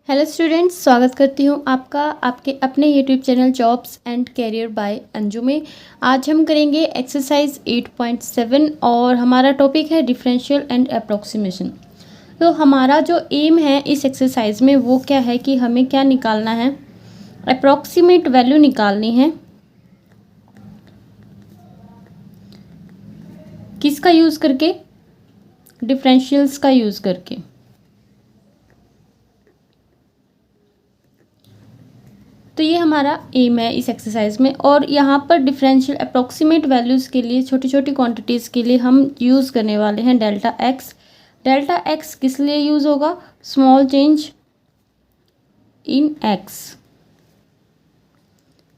Hello students, स्वागत करती हूँ आपका आपके अपने YouTube channel jobs and career by Anju में। आज हम करेंगे एक्सरसाइज 8.7 और हमारा टॉपिक है डिफरेंशियल एंड अप्रोक्सीमेशन। तो हमारा जो एम है इस एक्सरसाइज में वो क्या है कि हमें क्या निकालना है, अप्रोक्सीमेट वैल्यू निकालनी है। किसका यूज़ करके? डिफरेंशियल्स का यूज़ करके। तो ये हमारा एम है इस एक्सरसाइज में। और यहाँ पर डिफरेंशियल अप्रोक्सीमेट वैल्यूज़ के लिए छोटी छोटी क्वांटिटीज़ के लिए हम यूज़ करने वाले हैं डेल्टा एक्स। डेल्टा एक्स किस लिए यूज़ होगा? Small change in x.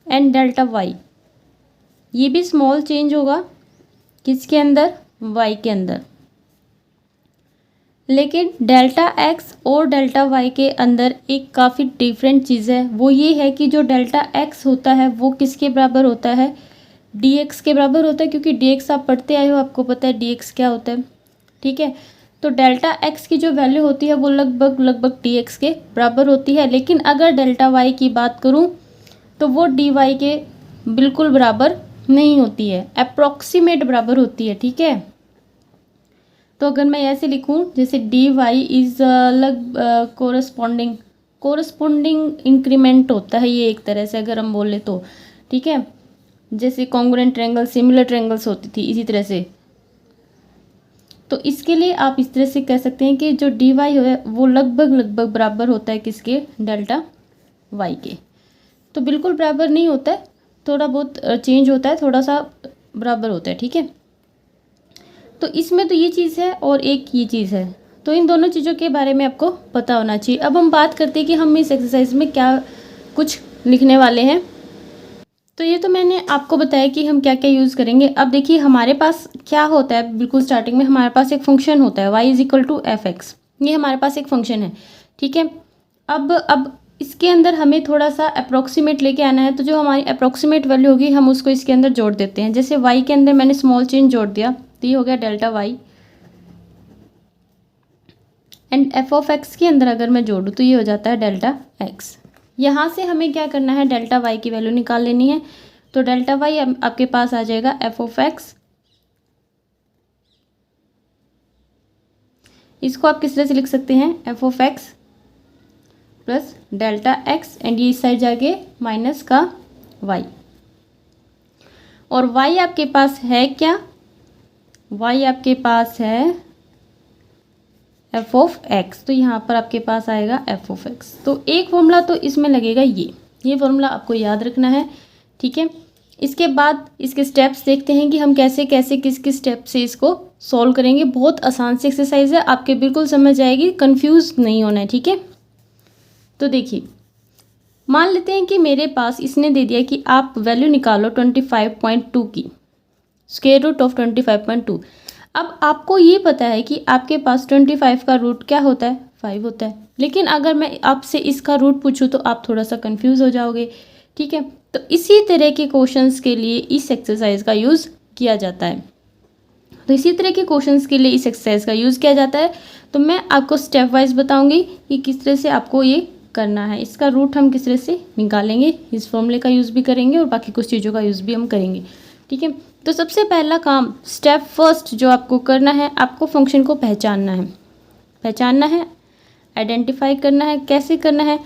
And delta y, ये भी स्मॉल चेंज होगा किसके अंदर? वाई के अंदर। लेकिन डेल्टा एक्स और डेल्टा वाई के अंदर एक काफ़ी डिफरेंट चीज़ है, वो ये है कि जो डेल्टा एक्स होता है वो किसके बराबर होता है? डी एक्स के बराबर होता है, क्योंकि डी एक्स आप पढ़ते आए हो, आपको पता है डी एक्स क्या होता है। ठीक है, तो डेल्टा एक्स की जो वैल्यू होती है वो लगभग डी एक्स के बराबर होती है। लेकिन अगर डेल्टा वाई की बात करूँ तो वो डी वाई के बिल्कुल बराबर नहीं होती है, अप्रॉक्सीमेट बराबर होती है। ठीक है, तो अगर मैं ऐसे लिखूं जैसे d y is corresponding increment होता है ये एक तरह से, अगर हम बोले तो। ठीक है, जैसे कॉन्ग्रुएंट ट्रायंगल, सिमिलर ट्रायंगल्स होती थी इसी तरह से। तो इसके लिए आप इस तरह से कह सकते हैं कि जो डी वाई है वो लगभग बराबर होता है किसके? डेल्टा वाई के। तो बिल्कुल बराबर नहीं होता है, थोड़ा बहुत चेंज होता है, थोड़ा सा बराबर होता है। ठीक है, तो इसमें तो ये चीज़ है और एक ये चीज़ है, तो इन दोनों चीज़ों के बारे में आपको पता होना चाहिए। अब हम बात करते हैं कि हम इस एक्सरसाइज में क्या कुछ लिखने वाले हैं। तो ये तो मैंने आपको बताया कि हम क्या क्या यूज़ करेंगे। अब देखिए हमारे पास क्या होता है, बिल्कुल स्टार्टिंग में हमारे पास एक फंक्शन होता है y = f(x). ये हमारे पास एक फंक्शन है। ठीक है, अब इसके अंदर हमें थोड़ा सा अप्रोक्सीमेट लेके आना है। तो जो हमारी अप्रोक्सीमेट वैल्यू होगी हम उसको इसके अंदर जोड़ देते हैं। जैसे y के अंदर मैंने स्मॉल चेंज जोड़ दिया तो ये हो गया डेल्टा वाई। एंड f(x) के अंदर अगर मैं जोड़ूँ तो ये हो जाता है डेल्टा एक्स। यहाँ से हमें क्या करना है? डेल्टा वाई की वैल्यू निकाल लेनी है। तो डेल्टा वाई आपके पास आ जाएगा f(x). इसको आप किस तरह से लिख सकते हैं? f(x) plus delta x, and ये इस साइड जाके माइनस का y। और y आपके पास है क्या? y आपके पास है f(x), तो यहाँ पर आपके पास आएगा f(x). तो एक फॉर्मूला तो इसमें लगेगा, ये फॉर्मूला आपको याद रखना है। ठीक है, इसके बाद इसके स्टेप्स देखते हैं कि हम कैसे कैसे किस किस स्टेप से इसको सॉल्व करेंगे। बहुत आसान सी एक्सरसाइज है, आपके बिल्कुल समझ आएगी, कंफ्यूज नहीं होना है। ठीक है, तो देखिए मान लेते हैं कि मेरे पास इसने दे दिया कि आप वैल्यू निकालो 25.2 की, स्क्वायर रूट ऑफ 25.2। अब आपको ये पता है कि आपके पास 25 का रूट क्या होता है? 5 होता है। लेकिन अगर मैं आपसे इसका रूट पूछूं तो आप थोड़ा सा कंफ्यूज हो जाओगे। ठीक है, तो इसी तरह के क्वेश्चंस के लिए इस एक्सरसाइज का यूज़ किया जाता है। तो इसी तरह के क्वेश्चंस के लिए इस एक्सरसाइज का यूज़ किया जाता है। तो मैं आपको स्टेप वाइज बताऊंगी कि किस तरह से आपको ये करना है। इसका रूट हम किस तरह से निकालेंगे, इस फॉर्मूले का यूज़ भी करेंगे और बाकी कुछ चीज़ों का यूज़ भी हम करेंगे। ठीक है, तो सबसे पहला काम, स्टेप फर्स्ट जो आपको करना है, आपको फंक्शन को पहचानना है, आइडेंटिफाई करना है। कैसे करना है,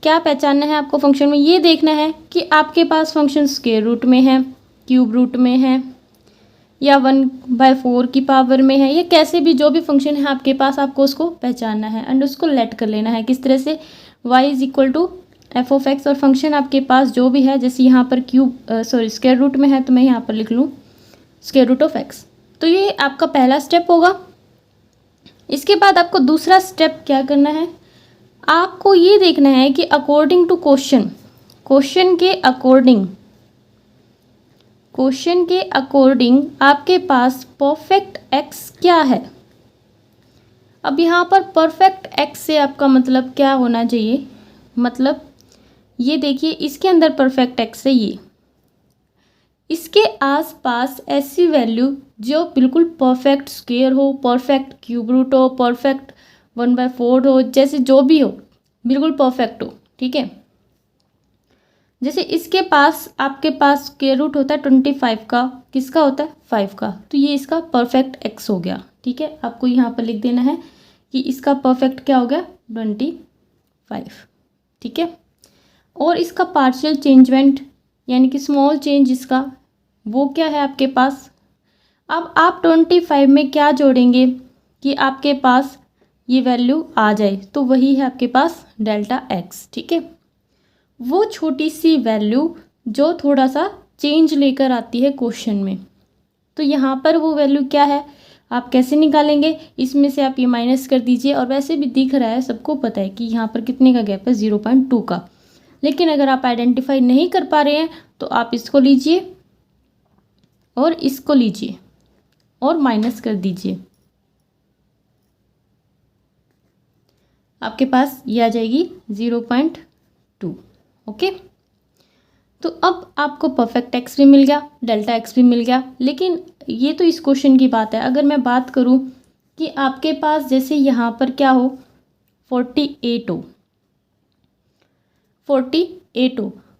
क्या पहचानना है आपको फंक्शन में? ये देखना है कि आपके पास फंक्शन स्क्वायर रूट में है, क्यूब रूट में है, या 1/4 की पावर में है, या कैसे भी जो भी फंक्शन है आपके पास, आपको उसको पहचानना है एंड उसको लेट कर लेना है। किस तरह से? y = f(x) और फंक्शन आपके पास जो भी है, जैसे यहाँ पर स्क्वायर रूट में है तो मैं यहाँ पर लिख लूँ स्क्वायर रूट ऑफ x। तो ये आपका पहला स्टेप होगा। इसके बाद आपको दूसरा स्टेप क्या करना है? आपको ये देखना है कि अकॉर्डिंग टू क्वेश्चन के अकॉर्डिंग आपके पास परफेक्ट x क्या है। अब यहाँ पर परफेक्ट x से आपका मतलब क्या होना चाहिए? मतलब ये देखिए इसके अंदर परफेक्ट x है, ये इसके आसपास ऐसी वैल्यू जो बिल्कुल परफेक्ट स्क्वायर हो, परफेक्ट क्यूब रूट हो, परफेक्ट 1/4 हो, जैसे जो भी हो, बिल्कुल परफेक्ट हो, ठीक है। जैसे इसके पास आपके पास स्क्वायर रूट होता है 25 का, किसका होता है 5 का, तो ये इसका परफेक्ट एक्स हो गया, ठीक है। आपको यहाँ पर लिख देना है कि इसका परफेक्ट क्या हो गया 25, ठीक है। और इसका पार्शियल चेंजमेंट यानी कि स्मॉल चेंज इसका वो क्या है आपके पास। अब आप 25 में क्या जोड़ेंगे कि आपके पास ये वैल्यू आ जाए, तो वही है आपके पास डेल्टा एक्स, ठीक है। वो छोटी सी वैल्यू जो थोड़ा सा चेंज लेकर आती है क्वेश्चन में, तो यहाँ पर वो वैल्यू क्या है आप कैसे निकालेंगे, इसमें से आप ये माइनस कर दीजिए। और वैसे भी दिख रहा है, सबको पता है कि यहाँ पर कितने का गैप है 0.2 का, लेकिन अगर आप आइडेंटिफाई नहीं कर पा रहे हैं तो आप इसको लीजिए और इसको लीजिए और माइनस कर दीजिए, आपके पास ये आ जाएगी 0.2, ओके। तो अब आपको परफेक्ट एक्स भी मिल गया, डेल्टा एक्स भी मिल गया। लेकिन ये तो इस क्वेश्चन की बात है। अगर मैं बात करूँ कि आपके पास जैसे यहाँ पर क्या हो 48 हो,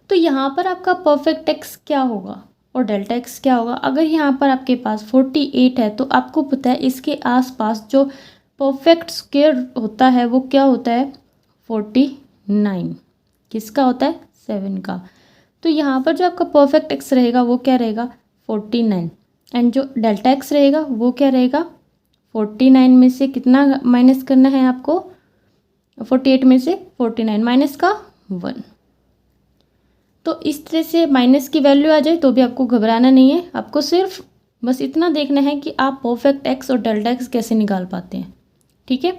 तो यहाँ पर आपका परफेक्ट एक्स क्या होगा और डेल्टा एक्स क्या होगा। अगर यहाँ पर आपके पास 48 है तो आपको पता है इसके आसपास जो परफेक्ट स्क्वायर होता है वो क्या होता है 49, किसका होता है 7 का। तो यहाँ पर जो आपका परफेक्ट एक्स रहेगा वो क्या रहेगा 49, एंड जो डेल्टा एक्स रहेगा वो क्या रहेगा 49 में से कितना माइनस करना है आपको, 48 में से 49 माइनस का 1। तो इस तरह से माइनस की वैल्यू आ जाए तो भी आपको घबराना नहीं है, आपको सिर्फ बस इतना देखना है कि आप परफेक्ट एक्स और डेल्टा एक्स कैसे निकाल पाते हैं, ठीक है।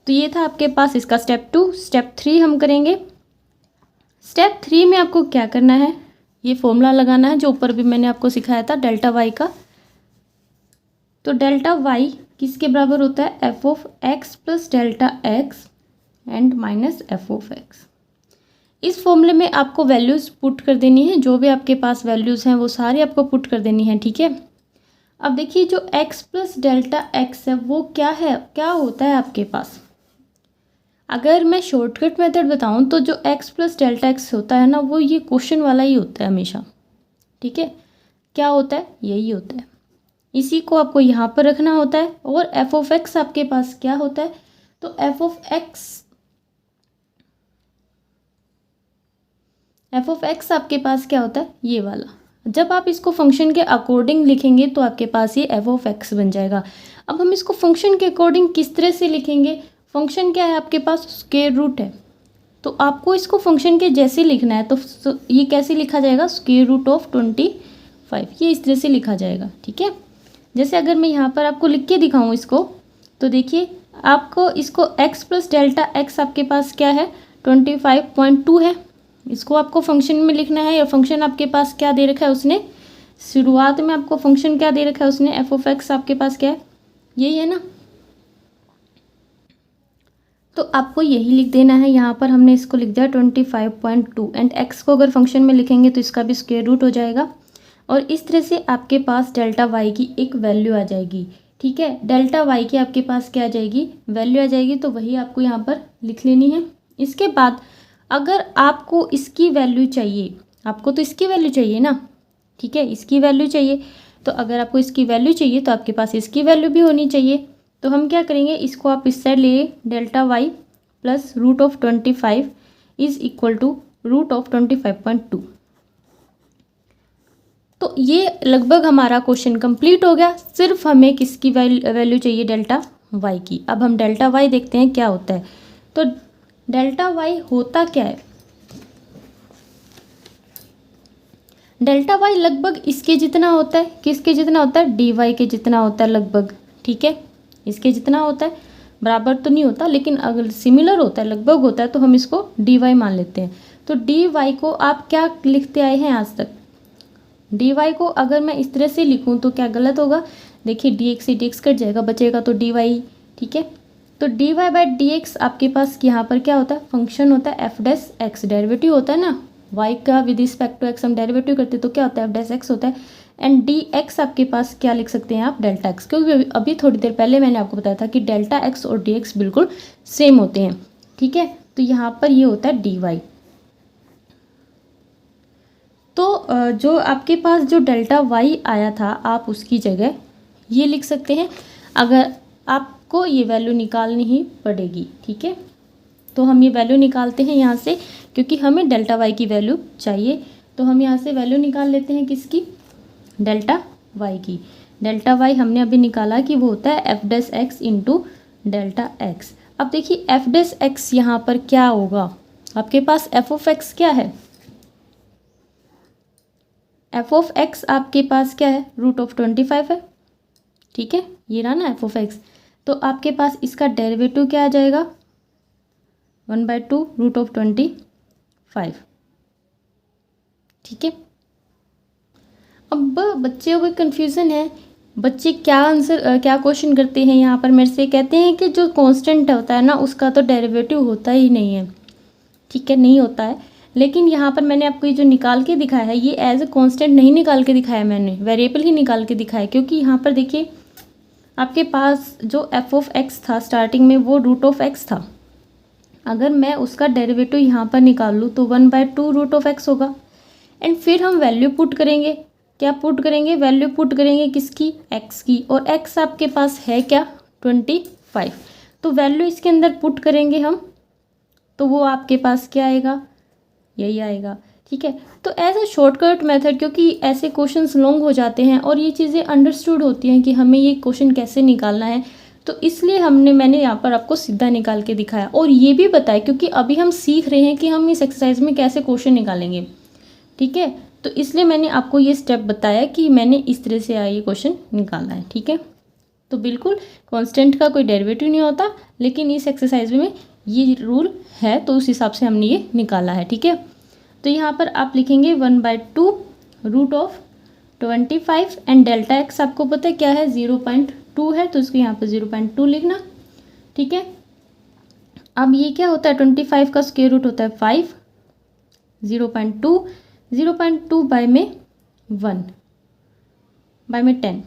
तो ये था आपके पास इसका स्टेप 2। स्टेप 3 हम करेंगे। स्टेप 3 में आपको क्या करना है, ये फॉर्मूला लगाना है जो ऊपर भी मैंने आपको सिखाया था डेल्टा वाई का। तो डेल्टा वाई किसके बराबर होता है F of X plus delta x and minus F of x. इस फॉर्मूले में आपको वैल्यूज़ पुट कर देनी है, जो भी आपके पास वैल्यूज़ हैं वो सारी आपको पुट कर देनी है, ठीक है। अब देखिए जो x प्लस डेल्टा एक्स है वो क्या है, क्या होता है आपके पास। अगर मैं शॉर्टकट मेथड बताऊं तो जो x प्लस डेल्टा एक्स होता है ना वो ये क्वेश्चन वाला ही होता है हमेशा, ठीक है। क्या होता है यही होता है, इसी को आपको यहाँ पर रखना होता है। और एफ ऑफ एक्स आपके पास क्या होता है, तो एफ ऑफ एक्स आपके पास क्या होता है ये वाला। जब आप इसको फंक्शन के अकॉर्डिंग लिखेंगे तो आपके पास ये एफ ऑफ एक्स बन जाएगा। अब हम इसको फंक्शन के अकॉर्डिंग किस तरह से लिखेंगे, फंक्शन क्या है आपके पास स्क्वायर रूट है, तो आपको इसको फंक्शन के जैसे लिखना है। तो ये कैसे लिखा जाएगा स्क्वायर रूट ऑफ 25, ये इस तरह से लिखा जाएगा, ठीक है। जैसे अगर मैं यहाँ पर आपको लिख के दिखाऊँ इसको, तो देखिए आपको इसको x प्लस डेल्टा एक्स आपके पास क्या है 25.2 है, इसको आपको फंक्शन में लिखना है। और फंक्शन आपके पास क्या दे रखा है उसने, शुरुआत में आपको फंक्शन क्या दे रखा है उसने, एफ ऑफ एक्स आपके पास क्या है यही है ना, तो आपको यही लिख देना है। यहाँ पर हमने इसको लिख दिया 25.2 एंड एक्स को अगर फंक्शन में लिखेंगे तो इसका भी स्क्वायर रूट हो जाएगा। और इस तरह से आपके पास डेल्टा वाई की एक वैल्यू आ जाएगी, ठीक है। डेल्टा वाई की आपके पास क्या आ जाएगी वैल्यू आ जाएगी, तो वही आपको यहाँ पर लिख लेनी है। इसके बाद अगर आपको इसकी वैल्यू चाहिए, आपको तो इसकी वैल्यू चाहिए ना, ठीक है, इसकी वैल्यू चाहिए। तो अगर आपको इसकी वैल्यू चाहिए तो आपके पास इसकी वैल्यू भी होनी चाहिए। तो हम क्या करेंगे, इसको आप इस साइड ले, delta y plus root of 25 is equal to root of 25.2। तो ये लगभग हमारा क्वेश्चन कंप्लीट हो गया। सिर्फ हमें किसकी वैल्यू चाहिए डेल्टा वाई की। अब हम डेल्टा वाई देखते हैं क्या होता है। तो डेल्टा वाई होता क्या है, डेल्टा वाई लगभग इसके जितना होता है, किसके जितना होता है डी वाई के जितना होता है लगभग, ठीक है। इसके जितना होता है, बराबर तो नहीं होता लेकिन अगर सिमिलर होता है लगभग होता है तो हम इसको डी वाई मान लेते हैं। तो डी वाई को आप क्या लिखते आए हैं आज तक, डी वाई को अगर मैं इस तरह से लिखूं तो क्या गलत होगा, देखिए डी एक्स से डी एक्स कट जाएगा, बचेगा तो डी वाई, ठीक है। तो d y by d x आपके पास यहाँ पर क्या होता है फंक्शन होता है एफ डैश एक्स, डेरिवेटिव होता है ना वाई का विद रिस्पेक्ट टू एक्स हम डेरिवेटिव करते हैं तो क्या होता है एफ डैश एक्स होता है। एंड डी एक्स आपके पास क्या लिख सकते हैं आप डेल्टा एक्स, क्योंकि अभी थोड़ी देर पहले मैंने आपको बताया था कि डेल्टा एक्स और डी एक्स बिल्कुल सेम होते हैं, ठीक है। तो तो यहाँ पर ये होता है dy। तो जो आपके पास जो डेल्टा y आया था आप उसकी जगह ये लिख सकते हैं, अगर आपको ये वैल्यू निकालनी ही पड़ेगी, ठीक है। तो हम ये वैल्यू निकालते हैं यहाँ से, क्योंकि हमें डेल्टा y की वैल्यू चाहिए, तो हम यहाँ से वैल्यू निकाल लेते हैं किसकी, डेल्टा y की। डेल्टा y हमने अभी निकाला कि वो होता है f dash x into delta x. अब देखिए एफ डैश एक्स यहाँ पर क्या होगा, आपके पास एफ ऑफ एक्स क्या है, एफ ऑफ एक्स आपके पास क्या है, √25 है, ठीक है, ये रहा ना एफ ऑफ एक्स। तो आपके पास इसका डेरिवेटिव क्या आ जाएगा, 1/2 √25, ठीक है। अब बच्चों को कन्फ्यूज़न है, बच्चे क्या क्वेश्चन करते हैं यहाँ पर मेरे से, कहते हैं कि जो कांस्टेंट होता है ना उसका तो डेरिवेटिव होता ही नहीं है, ठीक है, नहीं होता है। लेकिन यहाँ पर मैंने आपको ये जो निकाल के दिखाया है ये एज ए कांस्टेंट नहीं निकाल के दिखाया, मैंने वेरिएबल ही निकाल के दिखाया, क्योंकि यहाँ पर देखिए आपके पास जो एफ ऑफ एक्स था स्टार्टिंग में वो √x था। अगर मैं उसका डेरिवेटिव यहाँ पर निकाल लूँ तो 1/2 √x होगा। एंड फिर हम वैल्यू पुट करेंगे, क्या पुट करेंगे, वैल्यू पुट करेंगे किसकी, x की, और x आपके पास है क्या, 25। तो वैल्यू इसके अंदर पुट करेंगे हम, तो वो आपके पास क्या आएगा, यही आएगा, ठीक है। तो एज ए शॉर्टकट मेथड, क्योंकि ऐसे क्वेश्चंस लॉन्ग हो जाते हैं और ये चीज़ें अंडरस्टूड होती हैं कि हमें ये क्वेश्चन कैसे निकालना है, तो इसलिए मैंने यहाँ पर आपको सीधा निकाल के दिखाया और ये भी बताया, क्योंकि अभी हम सीख रहे हैं कि हम इस एक्सरसाइज में कैसे क्वेश्चन निकालेंगे, ठीक है। तो इसलिए मैंने आपको ये स्टेप बताया कि मैंने इस तरह से ये क्वेश्चन निकालना है, ठीक है। तो बिल्कुल कांस्टेंट का कोई डेरिवेटिव नहीं होता, लेकिन इस एक्सरसाइज में ये रूल है तो उस हिसाब से हमने ये निकाला है, ठीक है। तो यहाँ पर आप लिखेंगे 1/2 √25 एंड डेल्टा एक्स आपको पता है क्या है, 0.2 है, तो इसको यहाँ पर 0.2 लिखना, ठीक है। अब ये क्या होता है, 25 का स्क्वायर रूट होता है 5, 0.2 बाय में 1 बाय में 10,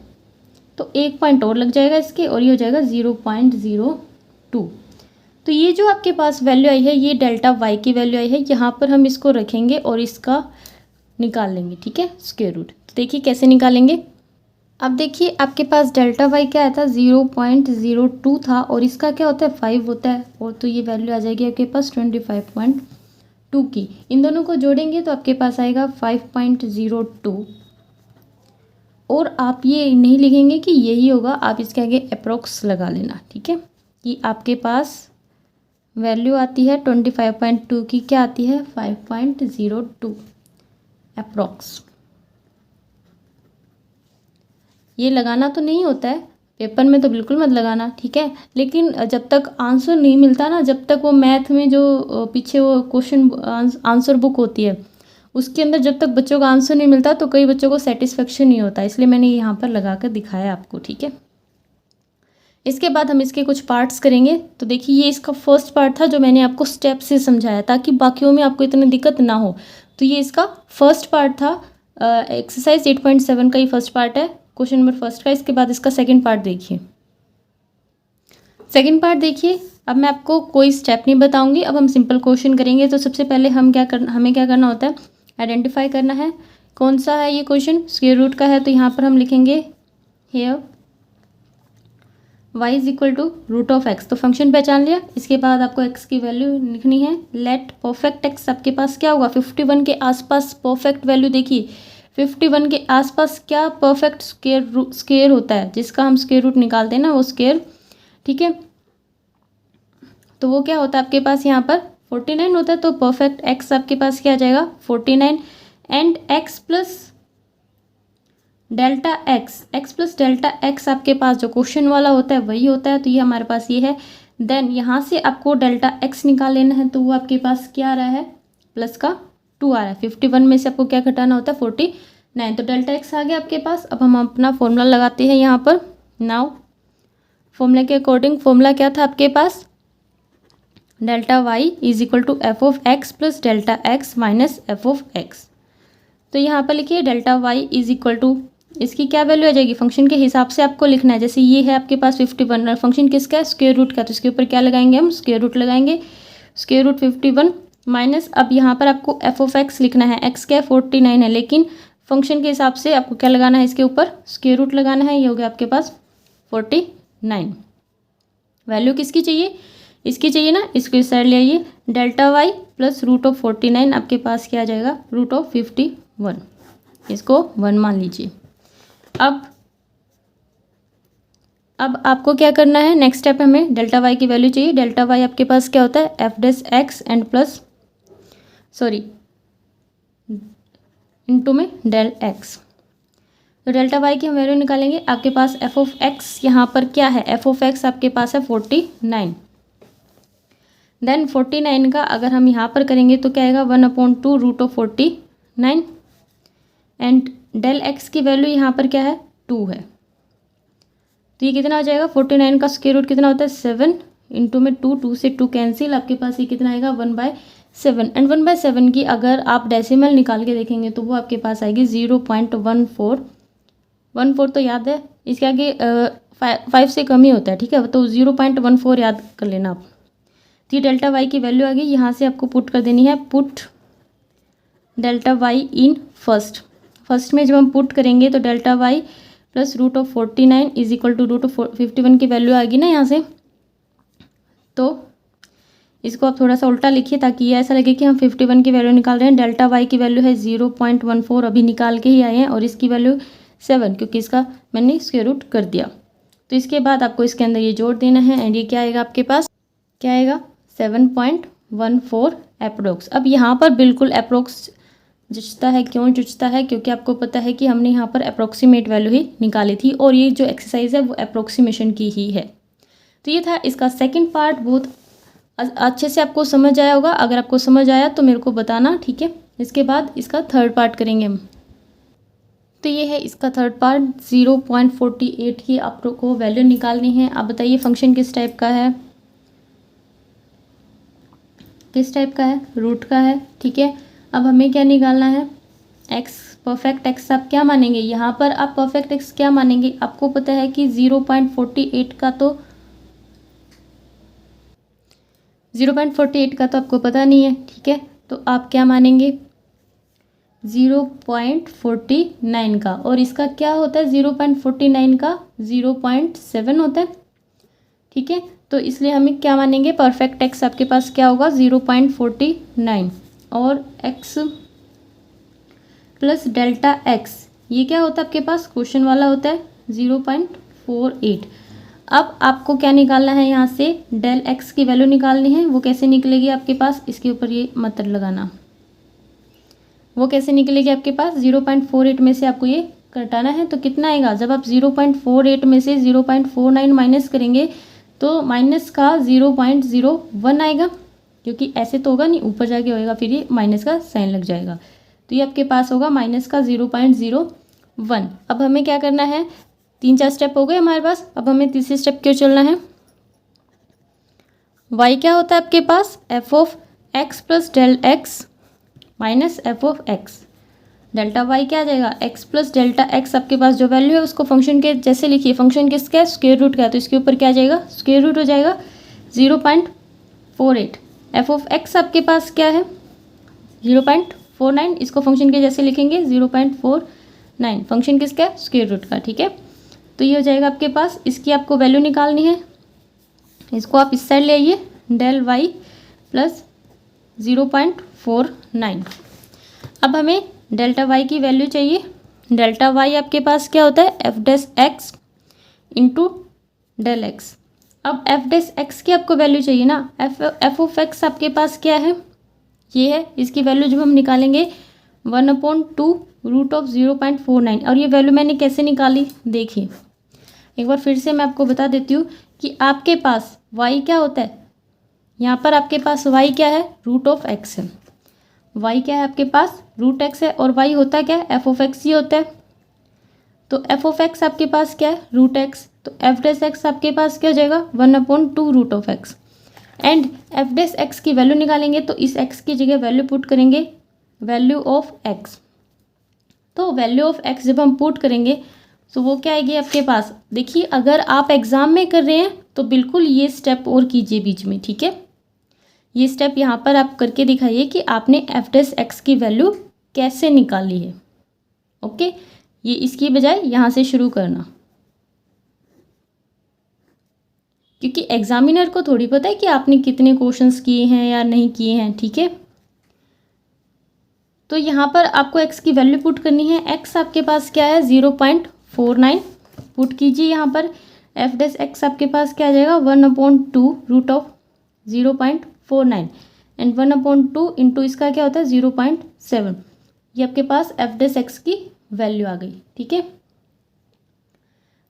तो 1 पॉइंट और लग जाएगा इसके और ये हो जाएगा 0.02। तो ये जो आपके पास वैल्यू आई है ये डेल्टा y की वैल्यू आई है, यहाँ पर हम इसको रखेंगे और इसका निकाल लेंगे, ठीक है, स्क्वायर रूट। तो देखिए कैसे निकालेंगे। अब देखिए आपके पास डेल्टा y क्या आया था, 0.02 था और इसका क्या होता है 5 होता है, और तो ये वैल्यू आ जाएगी आपके पास 25.2 की। इन दोनों को जोड़ेंगे तो आपके पास आएगा 5.02, और आप ये नहीं लिखेंगे कि यही होगा, आप इसके आगे अप्रोक्स लगा लेना, ठीक है। कि आपके पास वैल्यू आती है 25.2 की, क्या आती है 5.02 अप्रोक्स। ये लगाना तो नहीं होता है पेपर में, तो बिल्कुल मत लगाना, ठीक है। लेकिन जब तक आंसर नहीं मिलता ना, जब तक वो मैथ में जो पीछे वो क्वेश्चन आंसर बुक होती है उसके अंदर जब तक बच्चों का आंसर नहीं मिलता तो कई बच्चों को सेटिस्फेक्शन नहीं होता, इसलिए मैंने यहाँ पर लगा कर दिखाया आपको, ठीक है। इसके बाद हम इसके कुछ पार्ट्स करेंगे। तो देखिए ये इसका फर्स्ट पार्ट था जो मैंने आपको स्टेप से समझाया ताकि बाकियों में आपको इतनी दिक्कत ना हो। तो ये इसका फर्स्ट पार्ट था, एक्सरसाइज 8.7 का ही फर्स्ट पार्ट है, क्वेश्चन नंबर फर्स्ट का। इसके बाद इसका सेकंड पार्ट देखिए। सेकंड पार्ट देखिए, अब मैं आपको कोई स्टेप नहीं बताऊंगी, अब हम सिंपल क्वेश्चन करेंगे। तो सबसे पहले हमें क्या करना होता है, आइडेंटिफाई करना है कौन सा है ये क्वेश्चन, स्क्वायर रूट का है। तो यहाँ पर हम लिखेंगे here y is equal to √x, तो फंक्शन पहचान लिया। इसके बाद आपको x की वैल्यू लिखनी है। लेट परफेक्ट x आपके पास क्या होगा, 51 के आसपास परफेक्ट वैल्यू देखिए, 51 के आसपास क्या परफेक्ट स्क्वायर होता है, जिसका हम स्क्वायर रूट निकालते हैं ना वो स्क्वायर, ठीक है। तो वो क्या होता है आपके पास यहाँ पर 49 होता है, तो परफेक्ट x आपके पास क्या आ जाएगा 49 and x plus delta x plus delta x आपके पास जो क्वेश्चन वाला होता है वही होता है। तो ये हमारे पास ये है। देन यहाँ से आपको डेल्टा x निकाल लेना है, तो वो आपके पास क्या आ रहा है, प्लस का 2 आ रहा है। 51 में से आपको क्या घटाना होता है 49, तो डेल्टा x आ गया आपके पास। अब हम अपना फॉर्मूला लगाते हैं यहाँ पर। नाउ फॉर्मूला के अकॉर्डिंग फॉर्मूला क्या था आपके पास, delta y is equal to F of x plus delta x minus F of x। तो यहाँ पर लिखिए delta y is equal to, इसकी क्या वैल्यू आ जाएगी, फंक्शन के हिसाब से आपको लिखना है। जैसे ये है आपके पास 51 और फंक्शन किसका है, स्क्वायर रूट का, तो इसके ऊपर क्या लगाएंगे हम, स्क्वायर रूट लगाएंगे। स्क्वायर रूट 51 माइनस, अब यहाँ पर आपको एफ ऑफ एक्स लिखना है, एक्स क्या है 49 है, लेकिन फंक्शन के हिसाब से आपको क्या लगाना है, इसके ऊपर स्क्वायर रूट लगाना है। ये हो गया आपके पास 49। वैल्यू किसकी चाहिए, इसकी चाहिए ना, इसको इस साइड ले आइए, delta y plus root of 49 आपके पास क्या आ जाएगा, रूट ऑफ 51, इसको 1 मान लीजिए। अब आपको क्या करना है, नेक्स्ट स्टेप हमें डेल्टा वाई की वैल्यू चाहिए। डेल्टा वाई आपके पास क्या होता है, f dash x and plus into में डेल एक्स। तो डेल्टा वाई की हम वैल्यू निकालेंगे। आपके पास एफ ऑफ एक्स यहाँ पर क्या है, एफ ऑफ एक्स आपके पास है 49, देन 49 का अगर हम यहाँ पर करेंगे तो क्या आएगा, 1/2 root of 49 and del x की वैल्यू यहाँ पर क्या है, 2 है। तो ये कितना हो जाएगा, 49 का स्क्वायर रूट कितना होता है 7 इंटू में 2, 2 से 2 कैंसिल, आपके पास ये कितना आएगा 1/7 एंड 1/7 की अगर आप डेसिमल निकाल के देखेंगे तो वो आपके पास आएगी 0.14 तो याद है इसके आगे 5 से कम ही होता है, ठीक है, तो 0.14 याद कर लेना आप। तो ये डेल्टा वाई की वैल्यू आ गई, यहाँ से आपको पुट कर देनी है, put delta y in first में जब हम पुट करेंगे तो delta y plus root of 49 is equal to root of 51 की वैल्यू आएगी ना यहाँ से। तो इसको आप थोड़ा सा उल्टा लिखिए ताकि ये ऐसा लगे कि हम 51 की वैल्यू निकाल रहे हैं। डेल्टा वाई की वैल्यू है 0.14 अभी निकाल के ही आए हैं, और इसकी वैल्यू 7 क्योंकि इसका मैंने स्क्वायर रूट कर दिया। तो इसके बाद आपको इसके अंदर ये जोड़ देना है एंड ये क्या आएगा आपके पास, क्या आएगा 7.14 एप्रोक्स। अब यहाँ पर बिल्कुल एप्रोक्स जचता है, क्यों जचता है, क्योंकि आपको पता है कि हमने यहाँ पर अप्रोक्सीमेट वैल्यू ही निकाली थी और ये जो एक्सरसाइज है वो अप्रोक्सीमेशन की ही है। तो ये था इसका सेकंड पार्ट, बहुत अच्छे से आपको समझ आया होगा। अगर आपको समझ आया तो मेरे को बताना, ठीक है। इसके बाद इसका थर्ड पार्ट करेंगे हम। तो ये है इसका थर्ड पार्ट, 0.48 की आपको वैल्यू निकालनी है। आप बताइए फंक्शन किस टाइप का है, किस टाइप का है, रूट का है, ठीक है। अब हमें क्या निकालना है, एक्स, परफेक्ट एक्स आप क्या मानेंगे, यहाँ पर आप परफेक्ट एक्स क्या मानेंगे, आपको पता है कि 0.48 का तो 0.48 का तो आपको पता नहीं है, ठीक है। तो आप क्या मानेंगे 0.49 का, और इसका क्या होता है 0.49 का 0.7 होता है, ठीक है। तो इसलिए हमें क्या मानेंगे, परफेक्ट एक्स आपके पास क्या होगा 0.49 और x प्लस डेल्टा एक्स, ये क्या होता है आपके पास, क्वेश्चन वाला होता है 0.48। अब आपको क्या निकालना है, यहाँ से डेल एक्स की वैल्यू निकालनी है। वो कैसे निकलेगी आपके पास, इसके ऊपर ये मत लगाना, वो कैसे निकलेगी आपके पास, 0.48 में से आपको ये घटाना है। तो कितना आएगा, जब आप 0.48 में से 0.49 माइनस करेंगे तो माइनस का 0.01 आएगा, क्योंकि ऐसे तो होगा नहीं, ऊपर जाके होएगा, फिर ये माइनस का साइन लग जाएगा। तो ये आपके पास होगा माइनस का 0.01। अब हमें क्या करना है, 3-4 स्टेप हो गए हमारे पास, अब हमें तीसरे स्टेप क्यों चलना है। y क्या होता है आपके पास, F of X plus del X minus F of X, delta Y क्या आ जाएगा, एक्स प्लस डेल्टा एक्स। आपके पास जो वैल्यू है उसको फंक्शन के जैसे लिखिए, फंक्शन किसका है, स्क्वायर रूट का है, तो इसके ऊपर क्या आ जाएगा, स्क्वायर रूट हो जाएगा 0.48। एफ ऑफ एक्स आपके पास क्या है 0.49, इसको फंक्शन के जैसे लिखेंगे 0.49, फंक्शन किसका है, स्क्वायर रूट का, ठीक है। तो ये हो जाएगा आपके पास, इसकी आपको वैल्यू निकालनी है, इसको आप इस साइड ले आइए, डेल वाई प्लस 0.49। अब हमें डेल्टा वाई की वैल्यू चाहिए। डेल्टा वाई आपके पास क्या होता है, f dash x into del x. अब एफ डैश एक्स की आपको वैल्यू चाहिए ना, एफ ऑफ एक्स आपके पास क्या है, ये है, इसकी वैल्यू जब हम निकालेंगे 1/2 रूट ऑफ 0.49। और ये वैल्यू मैंने कैसे निकाली देखिए, एक बार फिर से मैं आपको बता देती हूँ कि आपके पास y क्या होता है, यहाँ पर आपके पास y क्या है, रूट ऑफ एक्स है, y क्या है आपके पास, रूट एक्स है, और y होता क्या है, एफ ऑफ एक्स ही होता है। तो एफ ऑफ एक्स आपके पास क्या है, रूट एक्स, तो एफ डैश एक्स आपके पास क्या हो जाएगा 1/2 root of x. And f dash x की वैल्यू निकालेंगे तो इस एक्स की जगह वैल्यू पुट करेंगे, वैल्यू ऑफ एक्स। तो वैल्यू ऑफ एक्स जब हम पुट करेंगे तो वो क्या आएगी आपके पास, देखिए अगर आप एग्ज़ाम में कर रहे हैं तो बिल्कुल ये स्टेप और कीजिए बीच में, ठीक है। ये स्टेप यहाँ पर आप करके दिखाइए कि आपने एफ डैश एक्स की वैल्यू कैसे निकाली है। ओके, ये इसकी बजाय यहाँ से शुरू करना, क्योंकि एग्जामिनर को थोड़ी पता है कि आपने कितने क्वेश्चंस किए हैं या नहीं किए हैं। ठीक है, तो यहाँ पर आपको x की वैल्यू पुट करनी है। x आपके पास क्या है 0.49, पुट कीजिए यहाँ पर। एफ डैश एक्स आपके पास क्या आ जाएगा 1/2 रूट ऑफ 0.49 एंड 1/2 इंटू इसका क्या होता है 0.7। ये आपके पास एफ डैश एक्स की वैल्यू आ गई। ठीक है,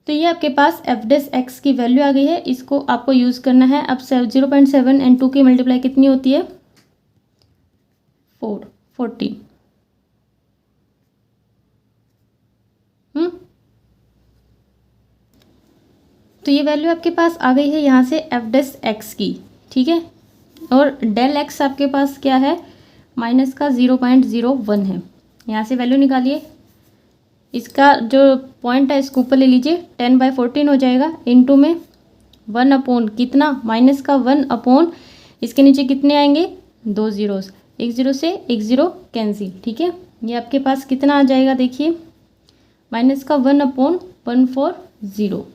तो ये आपके पास एफ डैश एक्स की वैल्यू आ गई है। इसको आपको यूज़ करना है। अब 0.7 एंड 2 की मल्टीप्लाई कितनी होती है 14। तो ये वैल्यू आपके पास आ गई है यहाँ से एफ डैश एक्स की। ठीक है, और डेल एक्स आपके पास क्या है माइनस का 0.01 है। यहाँ से वैल्यू निकालिए। इसका जो पॉइंट है इसको ऊपर ले लीजिए, 10/14 हो जाएगा। इनटू में 1 कितना माइनस का 1 इसके नीचे कितने आएंगे 2 जीरोस, एक जीरो से एक जीरो कैंसिल। ठीक है, ये आपके पास कितना आ जाएगा देखिए माइनस का 1/140।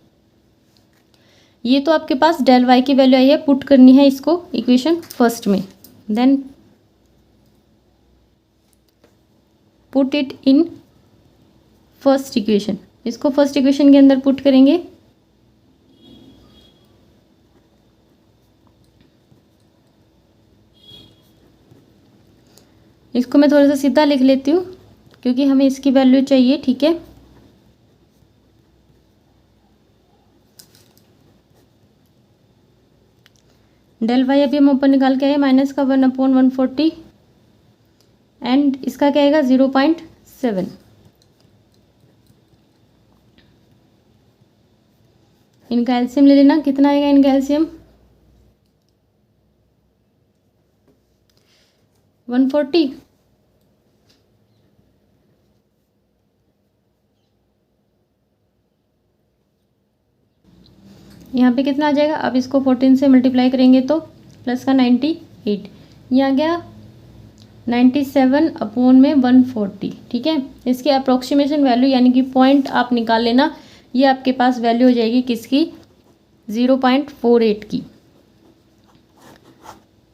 ये तो आपके पास डेल वाई की वैल्यू आई है, पुट करनी है इसको इक्वेशन फर्स्ट में। Then put it in first equation. इसको फर्स्ट इक्वेशन के अंदर पुट करेंगे। इसको मैं थोड़ा सा सीधा लिख लेती हूँ क्योंकि हमें इसकी वैल्यू चाहिए। ठीक है, डेल वाई अभी हम ऊपर निकाल के आए माइनस का 1/140 एंड इसका क्या आएगा 0.7। इनका एलसीएम ले लेना, कितना आएगा इनका एलसीएम 140। यहाँ पे कितना आ जाएगा, अब इसको 14 से मल्टीप्लाई करेंगे तो प्लस का 98, ये आ गया 97/140। ठीक है, इसकी अप्रोक्सीमेशन वैल्यू यानी कि पॉइंट आप निकाल लेना। ये आपके पास वैल्यू हो जाएगी किसकी 0.48 की।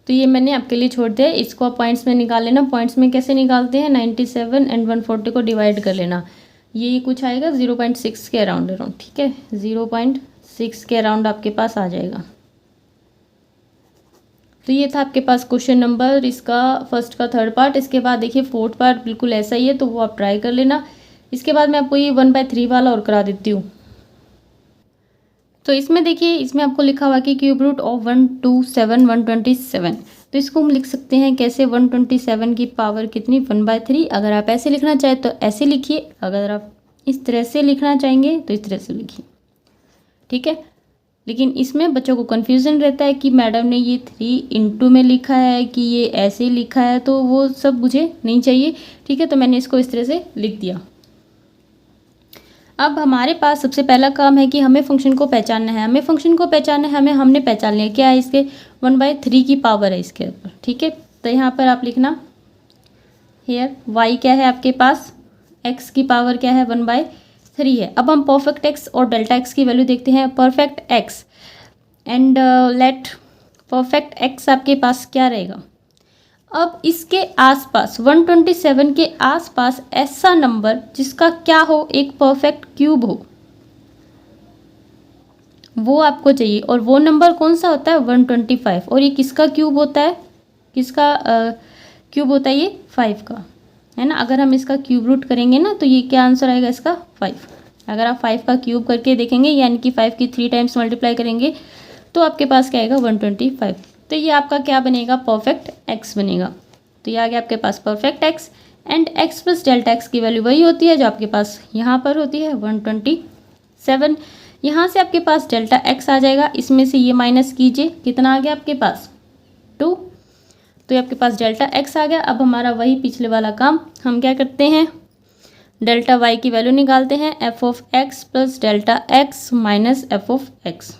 तो ये मैंने आपके लिए छोड़ दिया, इसको आप पॉइंट्स में निकाल लेना। पॉइंट्स में कैसे निकालते हैं 97 एंड 140 को डिवाइड कर लेना। ये कुछ आएगा 0.6 के अराउंड। ठीक है, 0.6 के अराउंड आपके पास आ जाएगा। तो ये था आपके पास क्वेश्चन नंबर इसका फर्स्ट का थर्ड पार्ट। इसके बाद देखिए फोर्थ पार्ट बिल्कुल ऐसा ही है, तो वो आप ट्राई कर लेना। इसके बाद मैं आपको ये 1/3 वाला और करा देती हूँ। तो इसमें देखिए, इसमें आपको लिखा हुआ कि क्यूब रूट ऑफ 127 127। तो इसको हम लिख सकते हैं कैसे 127 की पावर कितनी 1/3। अगर आप ऐसे लिखना चाहें तो ऐसे लिखिए, अगर आप इस तरह से लिखना चाहेंगे तो इस तरह से लिखिए। ठीक है, लेकिन इसमें बच्चों को कन्फ्यूज़न रहता है कि मैडम ने ये 3 इंटू में लिखा है कि ये ऐसे लिखा है, तो वो सब मुझे नहीं चाहिए। ठीक है, तो मैंने इसको इस तरह से लिख दिया। अब हमारे पास सबसे पहला काम है कि हमें फंक्शन को पहचानना है। हमने पहचान लिया क्या है, इसके 1/3 की पावर है इसके ऊपर। ठीक है, तो यहाँ पर आप लिखना हेयर y क्या है आपके पास, x की पावर क्या है 1/3 है। अब हम परफेक्ट x और डेल्टा x की वैल्यू देखते हैं। Perfect x and let perfect x आपके पास क्या रहेगा। अब इसके आसपास 127 के आसपास ऐसा नंबर जिसका क्या हो एक परफेक्ट क्यूब हो, वो आपको चाहिए। और वो नंबर कौन सा होता है 125। और ये किसका क्यूब होता है, किसका क्यूब होता है ये 5 का, है ना। अगर हम इसका क्यूब रूट करेंगे ना तो ये क्या आंसर आएगा इसका 5। अगर आप 5 का क्यूब करके देखेंगे यानी कि 5 की 3 टाइम्स मल्टीप्लाई करेंगे तो आपके पास क्या आएगा 125। तो ये आपका क्या बनेगा परफेक्ट x बनेगा। तो ये आ गया आपके पास perfect x and x plus delta x की वैल्यू वही होती है जो आपके पास यहाँ पर होती है 127। यहाँ से आपके पास डेल्टा x आ जाएगा, इसमें से ये माइनस कीजिए, कितना आ गया आपके पास 2। तो ये आपके पास डेल्टा x आ गया। अब हमारा वही पिछले वाला काम, हम क्या करते हैं डेल्टा y की वैल्यू निकालते हैं f of x plus delta x minus f of x।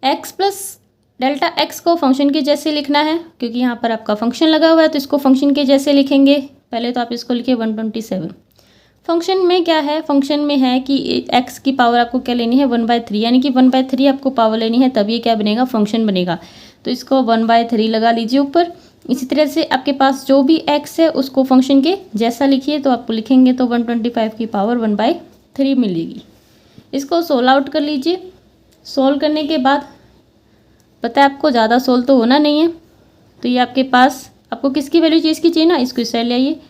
x plus delta X को फंक्शन के जैसे लिखना है, क्योंकि यहाँ पर आपका फंक्शन लगा हुआ है तो इसको फंक्शन के जैसे लिखेंगे। पहले तो आप इसको लिखिए 127। फंक्शन में क्या है, फंक्शन में है कि एक्स की पावर आपको क्या लेनी है 1/3, यानी कि 1/3 आपको पावर लेनी है, तब ये क्या बनेगा, फंक्शन बनेगा। तो इसको 1/3 लगा लीजिए ऊपर। इसी तरह से आपके पास जो भी एक्स है उसको फंक्शन के जैसा लिखिए, तो आपको लिखेंगे तो 125 की पावर 1/3 मिलेगी। इसको सोल्व आउट कर लीजिए। सोल्व करने के बाद पता है आपको ज़्यादा सोल्व तो होना नहीं है, तो ये आपके पास, आपको किसकी वैल्यू चीज़ की चाहिए ना, इसको इस साइड ले आइए।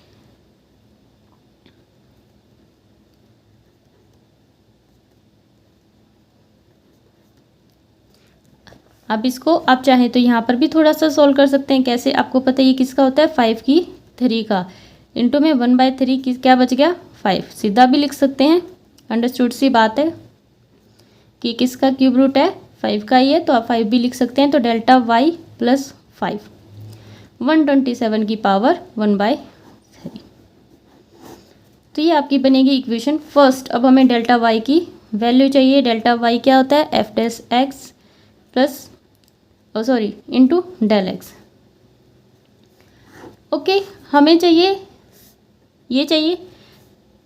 अब इसको आप चाहें तो यहाँ पर भी थोड़ा सा सोल्व कर सकते हैं। कैसे, आपको पता है ये किसका होता है 5/3 का, इंटू में 1/3 क्या बच गया 5, सीधा भी लिख सकते हैं। अंडरस्टूड सी बात है कि किसका क्यूब रूट है 5 का ही है, तो आप 5 भी लिख सकते हैं। तो डेल्टा y प्लस 5 127 की पावर 1/3, तो ये आपकी बनेगी इक्वेशन फर्स्ट। अब हमें डेल्टा y की वैल्यू चाहिए। डेल्टा y क्या होता है f dash x plus into del x. Okay, हमें चाहिए, ये चाहिए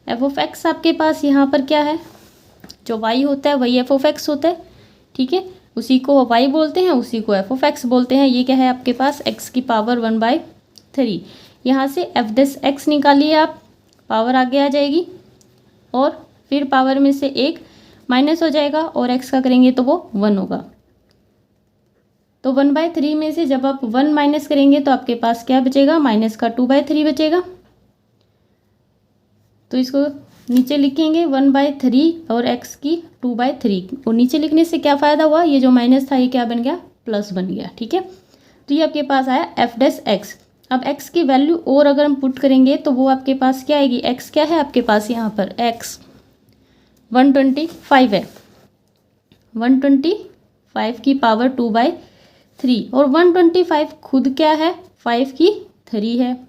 एफ ऑफ एक्स। आपके पास यहाँ पर क्या है, जो y होता है वही एफ ऑफ एक्स होता है, ठीक है। उसी को y बोलते हैं, उसी को एफ ऑफ एक्स बोलते हैं। ये क्या है आपके पास x की पावर 1/3। यहाँ से एफ डैश एक्स निकालिए आप, पावर आगे आ जाएगी और फिर पावर में से एक माइनस हो जाएगा और x का करेंगे तो वो 1 होगा। तो 1/3 में से जब आप 1 माइनस करेंगे तो आपके पास क्या बचेगा, माइनस का 2/3 बचेगा। तो इसको नीचे लिखेंगे 1/3 और x की 2/3, और नीचे लिखने से क्या फ़ायदा हुआ, ये जो माइनस था ये क्या बन गया, प्लस बन गया, ठीक है। तो ये आपके पास आया एफ डैश एक्स। अब x की वैल्यू और अगर हम पुट करेंगे तो वो आपके पास क्या आएगी, x क्या है आपके पास यहाँ पर, x 125 है, 125 की पावर 2/3, और 125 खुद क्या है 5 की 3 है।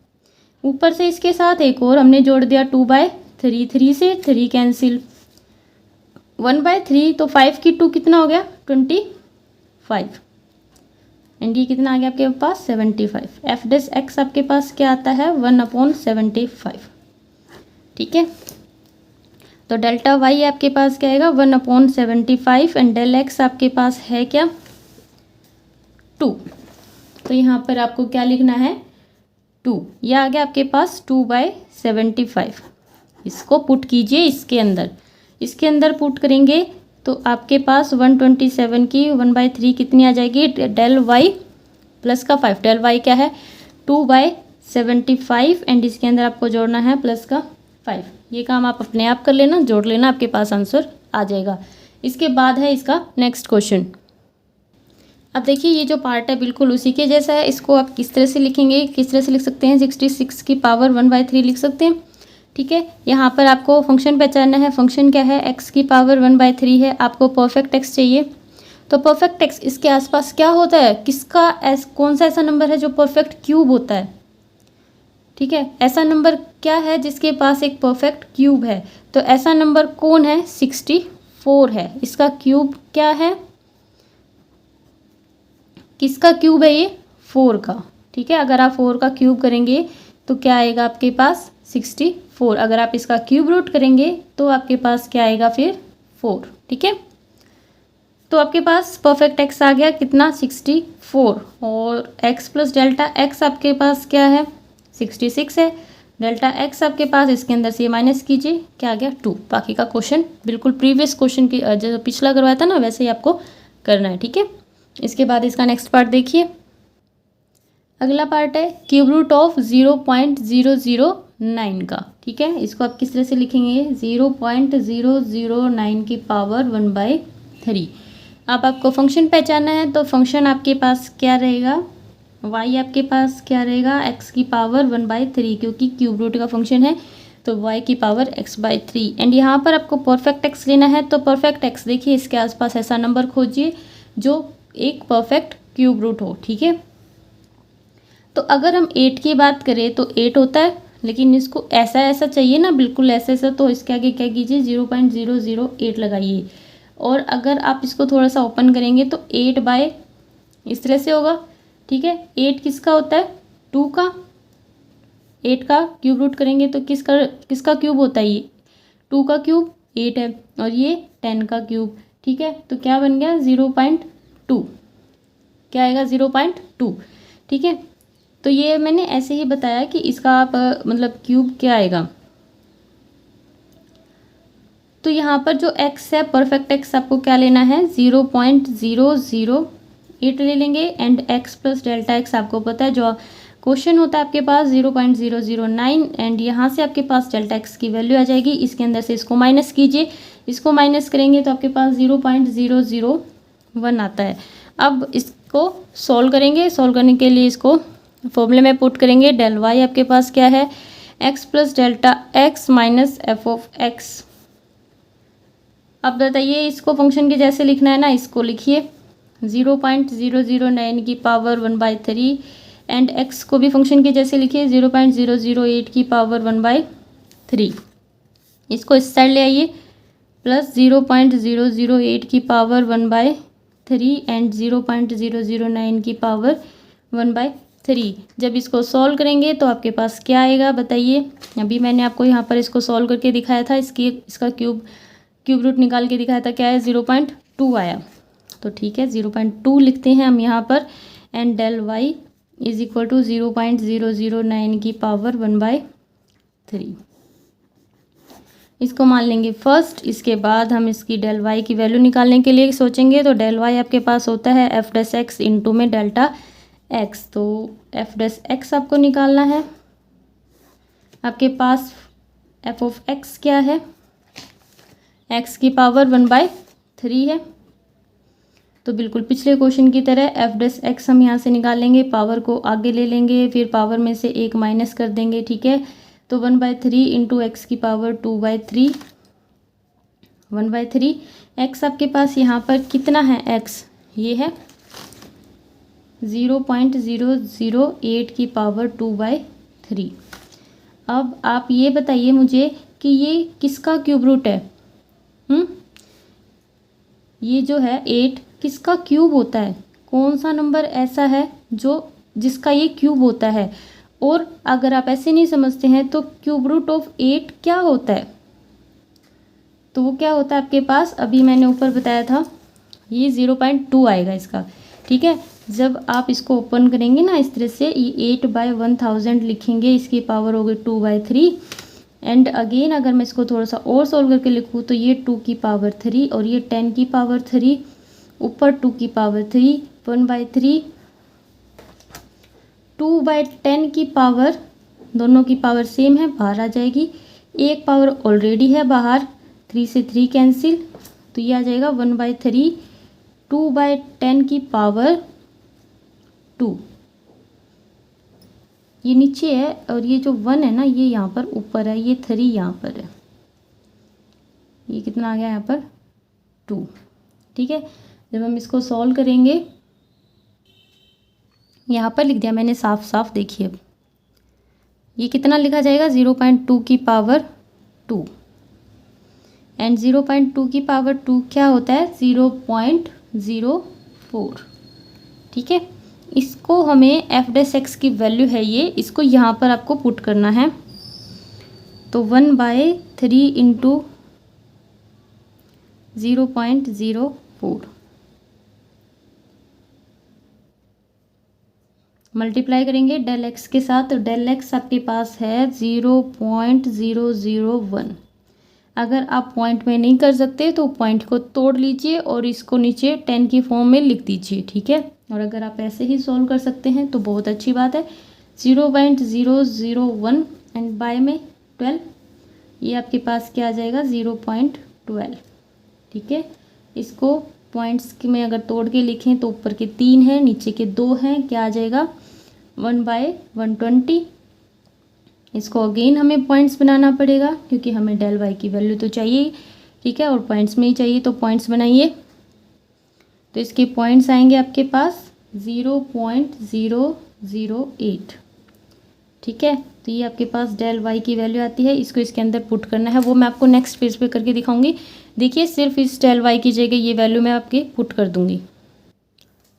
ऊपर से इसके साथ एक और हमने जोड़ दिया 2/3, 3 से 3 कैंसिल, 1/3, तो 5 की 2 कितना हो गया 25, एंड ये कितना आ गया आपके पास 75। एफ डैश एक्स आपके पास क्या आता है 1/75, ठीक है। तो डेल्टा वाई आपके पास क्या आएगा 1/75, एंड डेल एक्स आपके पास है क्या 2। तो यहाँ पर आपको क्या लिखना है 2, यह आ गया आपके पास 2/75। इसको पुट कीजिए इसके अंदर, इसके अंदर पुट करेंगे तो आपके पास 127 की 1/3 कितनी आ जाएगी, डेल वाई प्लस का 5, डेल वाई क्या है 2/75, एंड इसके अंदर आपको जोड़ना है प्लस का 5। ये काम आप अपने आप कर लेना, जोड़ लेना, आपके पास आंसर आ जाएगा। इसके बाद है इसका नेक्स्ट क्वेश्चन। अब देखिए ये जो पार्ट है बिल्कुल उसी के जैसा है। इसको आप किस तरह से लिखेंगे, किस तरह से लिख सकते हैं, 66 की पावर 1/3 लिख सकते हैं, ठीक है। यहाँ पर आपको फंक्शन पहचानना है। फंक्शन क्या है, x की पावर 1/3 है। आपको परफेक्ट x चाहिए, तो परफेक्ट x इसके आसपास क्या होता है, किसका कौन सा ऐसा नंबर है जो परफेक्ट क्यूब होता है, ठीक है। ऐसा नंबर क्या है जिसके पास एक परफेक्ट क्यूब है, तो ऐसा नंबर कौन है 64 है। इसका क्यूब क्या है, किसका क्यूब है ये 4 का, ठीक है। अगर आप 4 का क्यूब करेंगे तो क्या आएगा आपके पास 64। अगर आप इसका क्यूब रूट करेंगे तो आपके पास क्या आएगा फिर 4, ठीक है। तो आपके पास परफेक्ट x आ गया कितना 64, और x प्लस डेल्टा x आपके पास क्या है 66 है। डेल्टा x आपके पास, इसके अंदर से ये माइनस कीजिए, क्या आ गया 2। बाकी का क्वेश्चन बिल्कुल प्रीवियस क्वेश्चन की जो पिछला करवाया था ना वैसे ही आपको करना है, ठीक है। इसके बाद इसका नेक्स्ट पार्ट देखिए। अगला पार्ट है क्यूब रूट ऑफ 0.009 का, ठीक है। इसको आप किस तरह से लिखेंगे 0.009 की पावर 1/3। अब आपको फंक्शन पहचानना है, तो फंक्शन आपके पास क्या रहेगा, y आपके पास क्या रहेगा x की पावर 1/3, क्योंकि क्यूब रूट का फंक्शन है तो y की पावर x/3। एंड यहाँ पर आपको परफेक्ट x लेना है, तो परफेक्ट x देखिए इसके आसपास ऐसा नंबर खोजिए जो एक परफेक्ट क्यूब रूट हो, ठीक है। तो अगर हम 8 की बात करें तो 8 होता है, लेकिन इसको ऐसा ऐसा चाहिए ना, बिल्कुल ऐसा ऐसा, तो इसके आगे क्या कीजिए 0.008 लगाइए। और अगर आप इसको थोड़ा सा ओपन करेंगे तो 8/, इस तरह से होगा, ठीक है। 8 किसका होता है, 2 का, 8 का क्यूब रूट करेंगे तो किसका क्यूब होता है, ये 2 का क्यूब 8 है और ये 10 का क्यूब, ठीक है। तो क्या बन गया 0.2, क्या आएगा 0.2, ठीक है। तो ये मैंने ऐसे ही बताया कि इसका आप मतलब क्यूब क्या आएगा। तो यहाँ पर जो x है परफेक्ट x आपको क्या लेना है 0.008 ले लेंगे and x plus delta x आपको पता है जो क्वेश्चन होता है आपके पास 0.009 एंड यहाँ से आपके पास डेल्टा x की वैल्यू आ जाएगी। इसके अंदर से इसको माइनस कीजिए, इसको माइनस करेंगे तो आपके पास 0.001 आता है। अब इसको सॉल्व करेंगे, सॉल्व करने के लिए इसको फॉर्मूले में पुट करेंगे। डेल y आपके पास क्या है x plus delta x minus F of x। अब बताइए इसको फंक्शन के जैसे लिखना है ना, इसको लिखिए 0.009 की पावर 1/3 एंड x को भी फंक्शन के जैसे लिखिए 0.008 की पावर 1/3। इसको इस साइड ले आइए प्लस 0.008 की पावर 1/3 एंड 0.009 की पावर 1/3। जब इसको सॉल्व करेंगे तो आपके पास क्या आएगा बताइए। अभी मैंने आपको यहाँ पर इसको सॉल्व करके दिखाया था, इसका क्यूब रूट निकाल के दिखाया था, क्या है 0.2 आया। तो ठीक है 0.2 लिखते हैं हम यहाँ पर and del y is equal to 0.009 की पावर 1/3। इसको मान लेंगे फर्स्ट, इसके बाद हम इसकी डेल y की वैल्यू निकालने के लिए सोचेंगे। तो डेल y आपके पास होता है एफ डैश एक्स इंटू में डेल्टा x। तो एफ डैश एक्स आपको निकालना है, आपके पास एफ ऑफ x क्या है x की पावर 1/3 है। तो बिल्कुल पिछले क्वेश्चन की तरह एफ डैश एक्स हम यहाँ से निकालेंगे, पावर को आगे ले लेंगे, फिर पावर में से एक माइनस कर देंगे, ठीक है। तो 1/3 इंटू एक्स की पावर 2/3, 1/3। एक्स आपके पास यहाँ पर कितना है, एक्स ये है 0.008 की पावर 2/3। अब आप ये बताइए मुझे कि ये किसका क्यूब रूट है। ये जो है 8 किसका क्यूब होता है, कौन सा नंबर ऐसा है जिसका ये क्यूब होता है। और अगर आप ऐसे नहीं समझते हैं तो क्यूब रूट ऑफ 8 क्या होता है, तो वो क्या होता है आपके पास, अभी मैंने ऊपर बताया था ये 0.2 आएगा इसका, ठीक है। जब आप इसको ओपन करेंगे ना इस तरह से, ये 8/1000 लिखेंगे, इसकी पावर होगी 2/3 एंड अगेन अगर मैं इसको थोड़ा सा और सॉल्व करके लिखूँ तो ये 2 की पावर 3 और ये 10 की पावर 3 ऊपर 2 की पावर 3 1/3 2/10 की पावर, दोनों की पावर सेम है, बाहर आ जाएगी। एक पावर ऑलरेडी है बाहर, 3 से 3 कैंसिल, तो ये आ जाएगा 1/3 2/10 की पावर 2। ये नीचे है और ये जो 1 है ना ये यहाँ पर ऊपर है, ये 3 यहाँ पर है, ये कितना आ गया यहाँ पर 2, ठीक है। जब हम इसको सॉल्व करेंगे, यहाँ पर लिख दिया मैंने साफ साफ, देखिए अब ये कितना लिखा जाएगा 0.2 की पावर 2 एंड 0.2 की पावर 2 क्या होता है 0.04, ठीक है। इसको हमें एफ डैश एक्स की वैल्यू है ये, इसको यहाँ पर आपको पुट करना है। तो 1/3 इंटू 0.04 मल्टीप्लाई करेंगे डेल एक्स के साथ, तो डेल एक्स आपके पास है 0.001। अगर आप पॉइंट में नहीं कर सकते तो पॉइंट को तोड़ लीजिए और इसको नीचे 10 की फॉर्म में लिख दीजिए, ठीक है। और अगर आप ऐसे ही सॉल्व कर सकते हैं तो बहुत अच्छी बात है। 0.001 एंड बाय में 12, ये आपके पास क्या आ जाएगा 0.12, ठीक है। इसको पॉइंट्स में अगर तोड़ के लिखें तो ऊपर के 3 हैं, नीचे के 2 हैं, क्या आ जाएगा 1/120। इसको अगेन हमें पॉइंट्स बनाना पड़ेगा क्योंकि हमें डेल वाई की वैल्यू तो चाहिए, ठीक है, और पॉइंट्स में ही चाहिए, तो पॉइंट्स बनाइए। तो इसके पॉइंट्स आएंगे आपके पास 0.008, ठीक है। तो ये आपके पास डेल वाई की वैल्यू आती है, इसको इसके अंदर पुट करना है, वो मैं आपको नेक्स्ट पेज पे करके दिखाऊंगी। देखिए सिर्फ इस डेल वाई की जगह ये वैल्यू मैं आपके पुट कर दूंगी,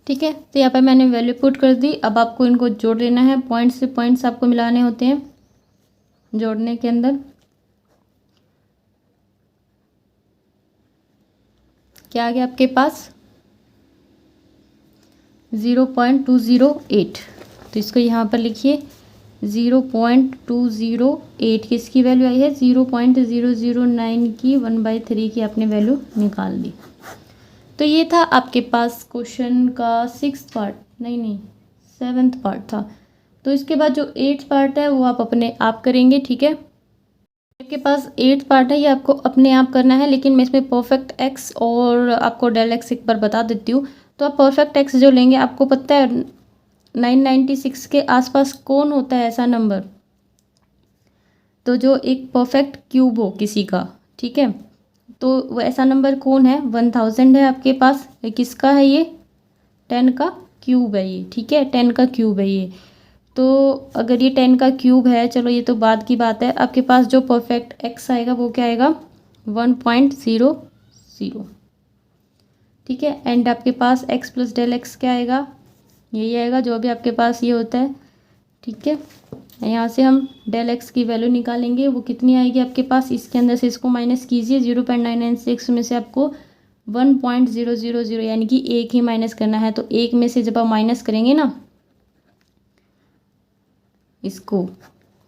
ठीक है, तो यहाँ पर मैंने वैल्यू पुट कर दी। अब आपको इनको जोड़ लेना है, पॉइंट से पॉइंट्स आपको मिलाने होते हैं जोड़ने के अंदर। क्या आ गया आपके पास 0.208। तो इसको यहाँ पर लिखिए 0.208 किसकी वैल्यू आई है 0.009 की 1/3 की आपने वैल्यू निकाल दी। तो ये था आपके पास क्वेश्चन का 6th पार्ट, नहीं 7th पार्ट था। तो इसके बाद जो 8th पार्ट है वो आप अपने आप करेंगे। ठीक है, आपके पास 8th पार्ट है, ये आपको अपने आप करना है, लेकिन मैं इसमें परफेक्ट एक्स और आपको डेल एक्स एक बार बता देती हूँ। तो आप परफेक्ट एक्स जो लेंगे, आपको पता है 996 के आसपास कौन होता है ऐसा नंबर, तो जो एक परफेक्ट क्यूब हो किसी का। ठीक है, तो वो ऐसा नंबर कौन है 1000 है आपके पास। किसका है ये 10 का क्यूब है ये। ठीक है, 10 का क्यूब है ये। तो अगर ये 10 का क्यूब है, चलो ये तो बाद की बात है, आपके पास जो परफेक्ट एक्स आएगा वो क्या आएगा 1.00। ठीक है, एंड आपके पास एक्स प्लस डेल एक्स क्या आएगा, यही आएगा जो भी आपके पास ये होता है। ठीक है, यहाँ से हम डेल एक्स की वैल्यू निकालेंगे, वो कितनी आएगी आपके पास, इसके अंदर से इसको माइनस कीजिए, 0.996 में से आपको 1.000 यानी कि एक ही माइनस करना है। तो एक में से जब आप माइनस करेंगे ना, इसको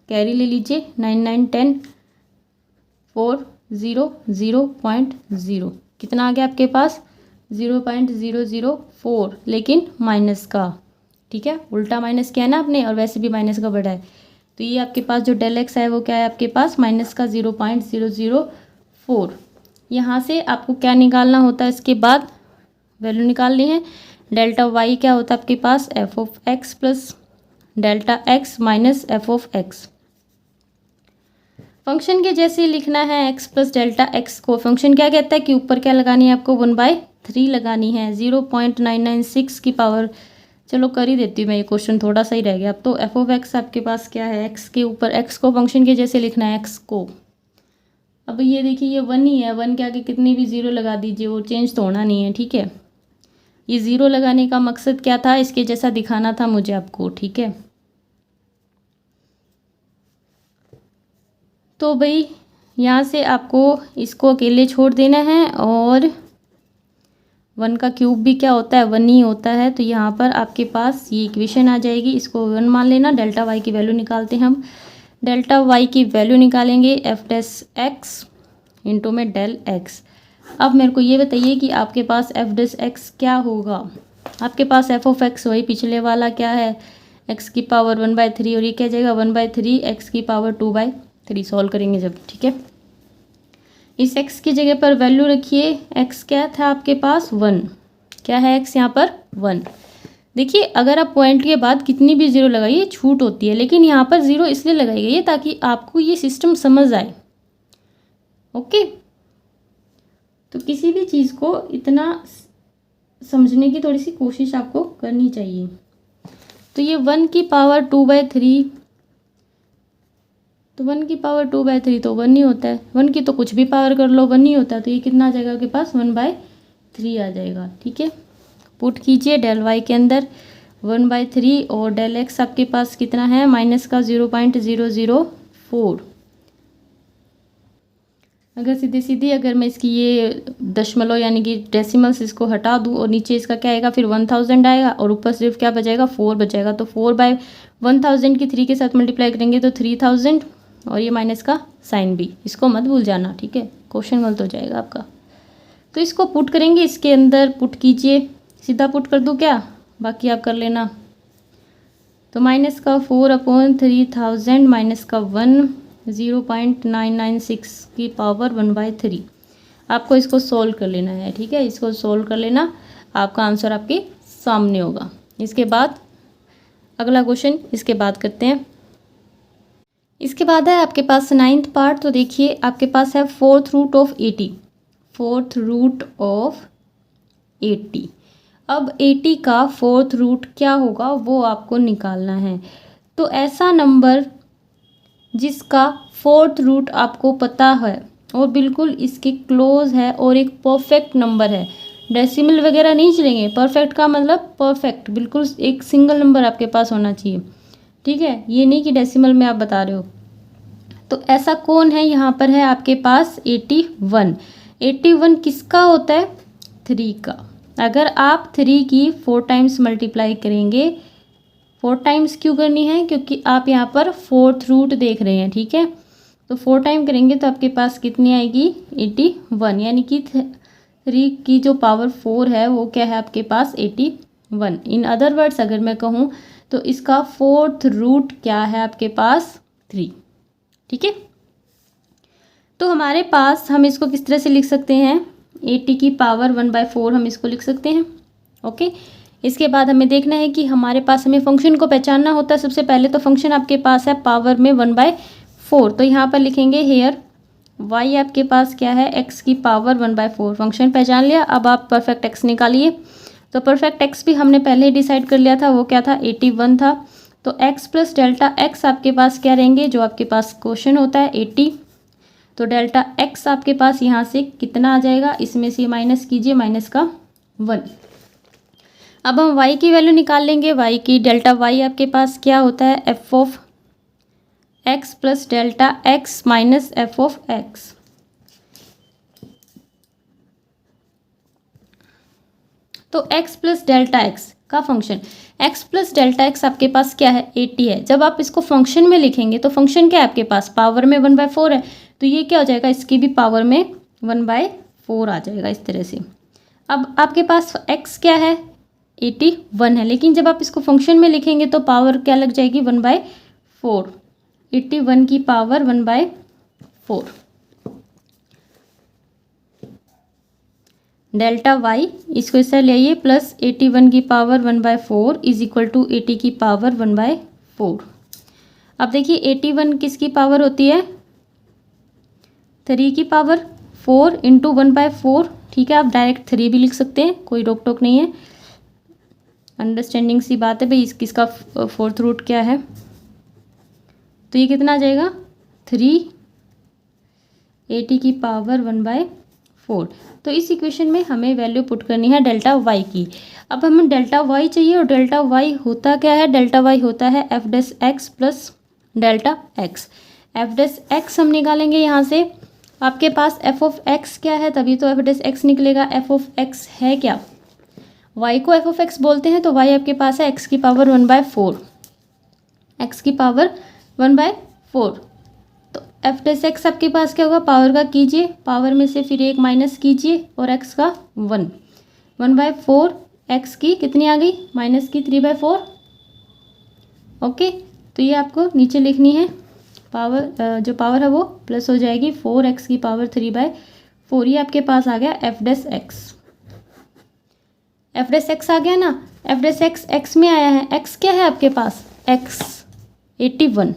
कैरी ले लीजिए 9910 4 0 0.0 कितना आ गया आपके पास 0.004, लेकिन माइनस का। ठीक है, उल्टा माइनस किया है ना आपने, और वैसे भी माइनस का बढ़ा है। तो ये आपके पास जो डेल एक्स है वो क्या है आपके पास माइनस का 0.004। यहाँ से आपको क्या निकालना होता है, इसके बाद वैल्यू निकालनी है। डेल्टा वाई क्या होता है आपके पास F of X plus delta X minus F of X. Function के जैसे लिखना है एक्स प्लस डेल्टा एक्स को। फंक्शन क्या कहता है कि ऊपर क्या लगानी है आपको 1/3 लगानी है, 0.996 की पावर। चलो कर ही देती हूँ मैं, ये क्वेश्चन थोड़ा सा ही रह गया। अब तो एफ ऑफ एक्स आपके पास क्या है, एक्स के ऊपर एक्स को फंक्शन के जैसे लिखना है एक्स को। अब ये देखिए ये 1 ही है, 1 के आगे कितनी भी ज़ीरो लगा दीजिए, वो चेंज तो होना नहीं है। ठीक है, ये ज़ीरो लगाने का मकसद क्या था, इसके जैसा दिखाना था मुझे आपको। ठीक है, तो भाई यहाँ से आपको इसको अकेले छोड़ देना है, और 1 का क्यूब भी क्या होता है 1 ही होता है। तो यहाँ पर आपके पास ये इक्वेशन आ जाएगी, इसको 1 मान लेना। डेल्टा वाई की वैल्यू निकालते हैं हम। डेल्टा वाई की वैल्यू निकालेंगे एफ डैश एक्स इंटू में डेल एक्स। अब मेरे को ये बताइए कि आपके पास एफ डैश एक्स क्या होगा। आपके पास एफ ऑफ एक्स वही पिछले वाला क्या है एक्स की पावर 1/3, और ये क्या जाएगा 1/3 एक्स की पावर 2/3 सॉल्व करेंगे जब। ठीक है, इस x की जगह पर वैल्यू रखिए। x क्या था आपके पास 1, क्या है x यहाँ पर 1। देखिए अगर आप पॉइंट के बाद कितनी भी ज़ीरो लगाइए छूट होती है, लेकिन यहाँ पर ज़ीरो इसलिए लगाई गई है ताकि आपको ये सिस्टम समझ आए। ओके, तो किसी भी चीज़ को इतना समझने की थोड़ी सी कोशिश आपको करनी चाहिए। तो ये 1 की पावर 2/3, तो 1 की पावर 2/3 तो 1 ही होता है। 1 की तो कुछ भी पावर कर लो 1 ही होता है। तो ये कितना आ जाएगा आपके पास 1/3 आ जाएगा। ठीक है, पुट कीजिए डेल वाई के अंदर 1/3, और डेल एक्स आपके पास कितना है माइनस का 0.004। अगर सीधी सीधी अगर मैं इसकी ये दशमलव यानी कि डेसिमल्स इसको हटा दूँ, और नीचे इसका क्या आएगा फिर 1000 आएगा, और ऊपर सिर्फ क्या बचेगा 4 बचेगा। तो 4/1000 की 3 के साथ मल्टीप्लाई करेंगे तो 3000, और ये माइनस का साइन भी, इसको मत भूल जाना। ठीक है, क्वेश्चन गलत हो जाएगा आपका। तो इसको पुट करेंगे, इसके अंदर पुट कीजिए, सीधा पुट कर दूँ क्या, बाकी आप कर लेना। तो माइनस का 4/3000 माइनस का 1 0.996 की पावर 1/3। आपको इसको सोल्व कर लेना है। ठीक है, इसको सोल्व कर लेना, आपका आंसर आपके सामने होगा। इसके बाद अगला क्वेश्चन इसके बाद करते हैं। इसके बाद है आपके पास 9th पार्ट। तो देखिए आपके पास है 4th root of 80, 4th root of 80। अब 80 का 4th रूट क्या होगा वो आपको निकालना है। तो ऐसा नंबर जिसका 4th रूट आपको पता है और बिल्कुल इसके क्लोज है और एक परफेक्ट नंबर है, डेसिमल वगैरह नहीं चलेंगे। परफेक्ट का मतलब परफेक्ट, बिल्कुल एक सिंगल नंबर आपके पास होना चाहिए, ठीक है, ये नहीं कि डेसिमल में आप बता रहे हो। तो ऐसा कौन है, यहाँ पर है आपके पास 81। 81 किसका होता है, 3 का। अगर आप 3 की 4 टाइम्स मल्टीप्लाई करेंगे, 4 टाइम्स क्यों करनी है, क्योंकि आप यहाँ पर 4th रूट देख रहे हैं, ठीक है। तो 4 टाइम करेंगे तो आपके पास कितनी आएगी, 81, यानी कि 3 की जो पावर 4 है वो क्या है आपके पास, 81। इन अदर वर्ड्स अगर मैं कहूँ तो इसका 4th रूट क्या है आपके पास, 3, ठीक है। तो हमारे पास हम इसको किस तरह से लिख सकते हैं, 80 की पावर 1/4 हम इसको लिख सकते हैं, ओके। इसके बाद हमें देखना है कि हमारे पास, हमें फंक्शन को पहचानना होता है सबसे पहले। तो फंक्शन आपके पास है पावर में 1/4, तो यहाँ पर लिखेंगे हेयर y आपके पास क्या है, x की पावर 1/4। फंक्शन पहचान लिया, अब आप परफेक्ट x निकालिए। तो परफेक्ट x भी हमने पहले ही डिसाइड कर लिया था, वो क्या था, 81 था। तो x प्लस डेल्टा x आपके पास क्या रहेंगे, जो आपके पास क्वेश्चन होता है 80। तो डेल्टा x आपके पास यहाँ से कितना आ जाएगा, इसमें से माइनस कीजिए, माइनस का 1। अब हम y की वैल्यू निकाल लेंगे। y की डेल्टा y आपके पास क्या होता है, f of x plus delta x minus f of x। तो x प्लस डेल्टा x का function, x plus delta x आपके पास क्या है, 80 है। जब आप इसको फंक्शन में लिखेंगे तो फंक्शन क्या है आपके पास, पावर में 1/4 है, तो ये क्या हो जाएगा, इसकी भी पावर में 1/4 आ जाएगा इस तरह से। अब आपके पास x क्या है, 81 है, लेकिन जब आप इसको फंक्शन में लिखेंगे तो पावर क्या लग जाएगी, 1/4। 81 की पावर 1/4। डेल्टा y इसको इस तरह ले आइए, प्लस 81 की पावर 1/4 इज इक्वल टू 80 की पावर 1/4। अब देखिए 81 किसकी पावर होती है, 3 की पावर 4 इंटू 1/4, ठीक है। आप डायरेक्ट 3 भी लिख सकते हैं, कोई रोक टोक नहीं है, अंडरस्टैंडिंग सी बात है भाई। इसका 4th रूट क्या है, तो ये कितना आ जाएगा, 3, 80 की पावर 1/4। तो इस इक्वेशन में हमें वैल्यू पुट करनी है डेल्टा y की। अब हमें डेल्टा y चाहिए, और डेल्टा y होता क्या है, डेल्टा y होता है f dash x plus delta x। f dash x हम निकालेंगे यहाँ से, आपके पास f ऑफ x क्या है, तभी तो f डैश x निकलेगा। f ऑफ x है क्या, y को f ऑफ x बोलते हैं, तो y आपके पास है x की पावर 1/4, x की पावर 1/4। तो f डैश x आपके पास क्या होगा, पावर का कीजिए, पावर में से फिर एक माइनस कीजिए, और x का 1, 1/4, x की कितनी आ गई, माइनस की 3/4, ओके। तो ये आपको नीचे लिखनी है, पावर जो पावर है वो प्लस हो जाएगी, 4x की पावर 3/4। ये आपके पास आ गया f dash x। f dash x आ गया ना, f डैश x x में आया है, x क्या है आपके पास, x 81।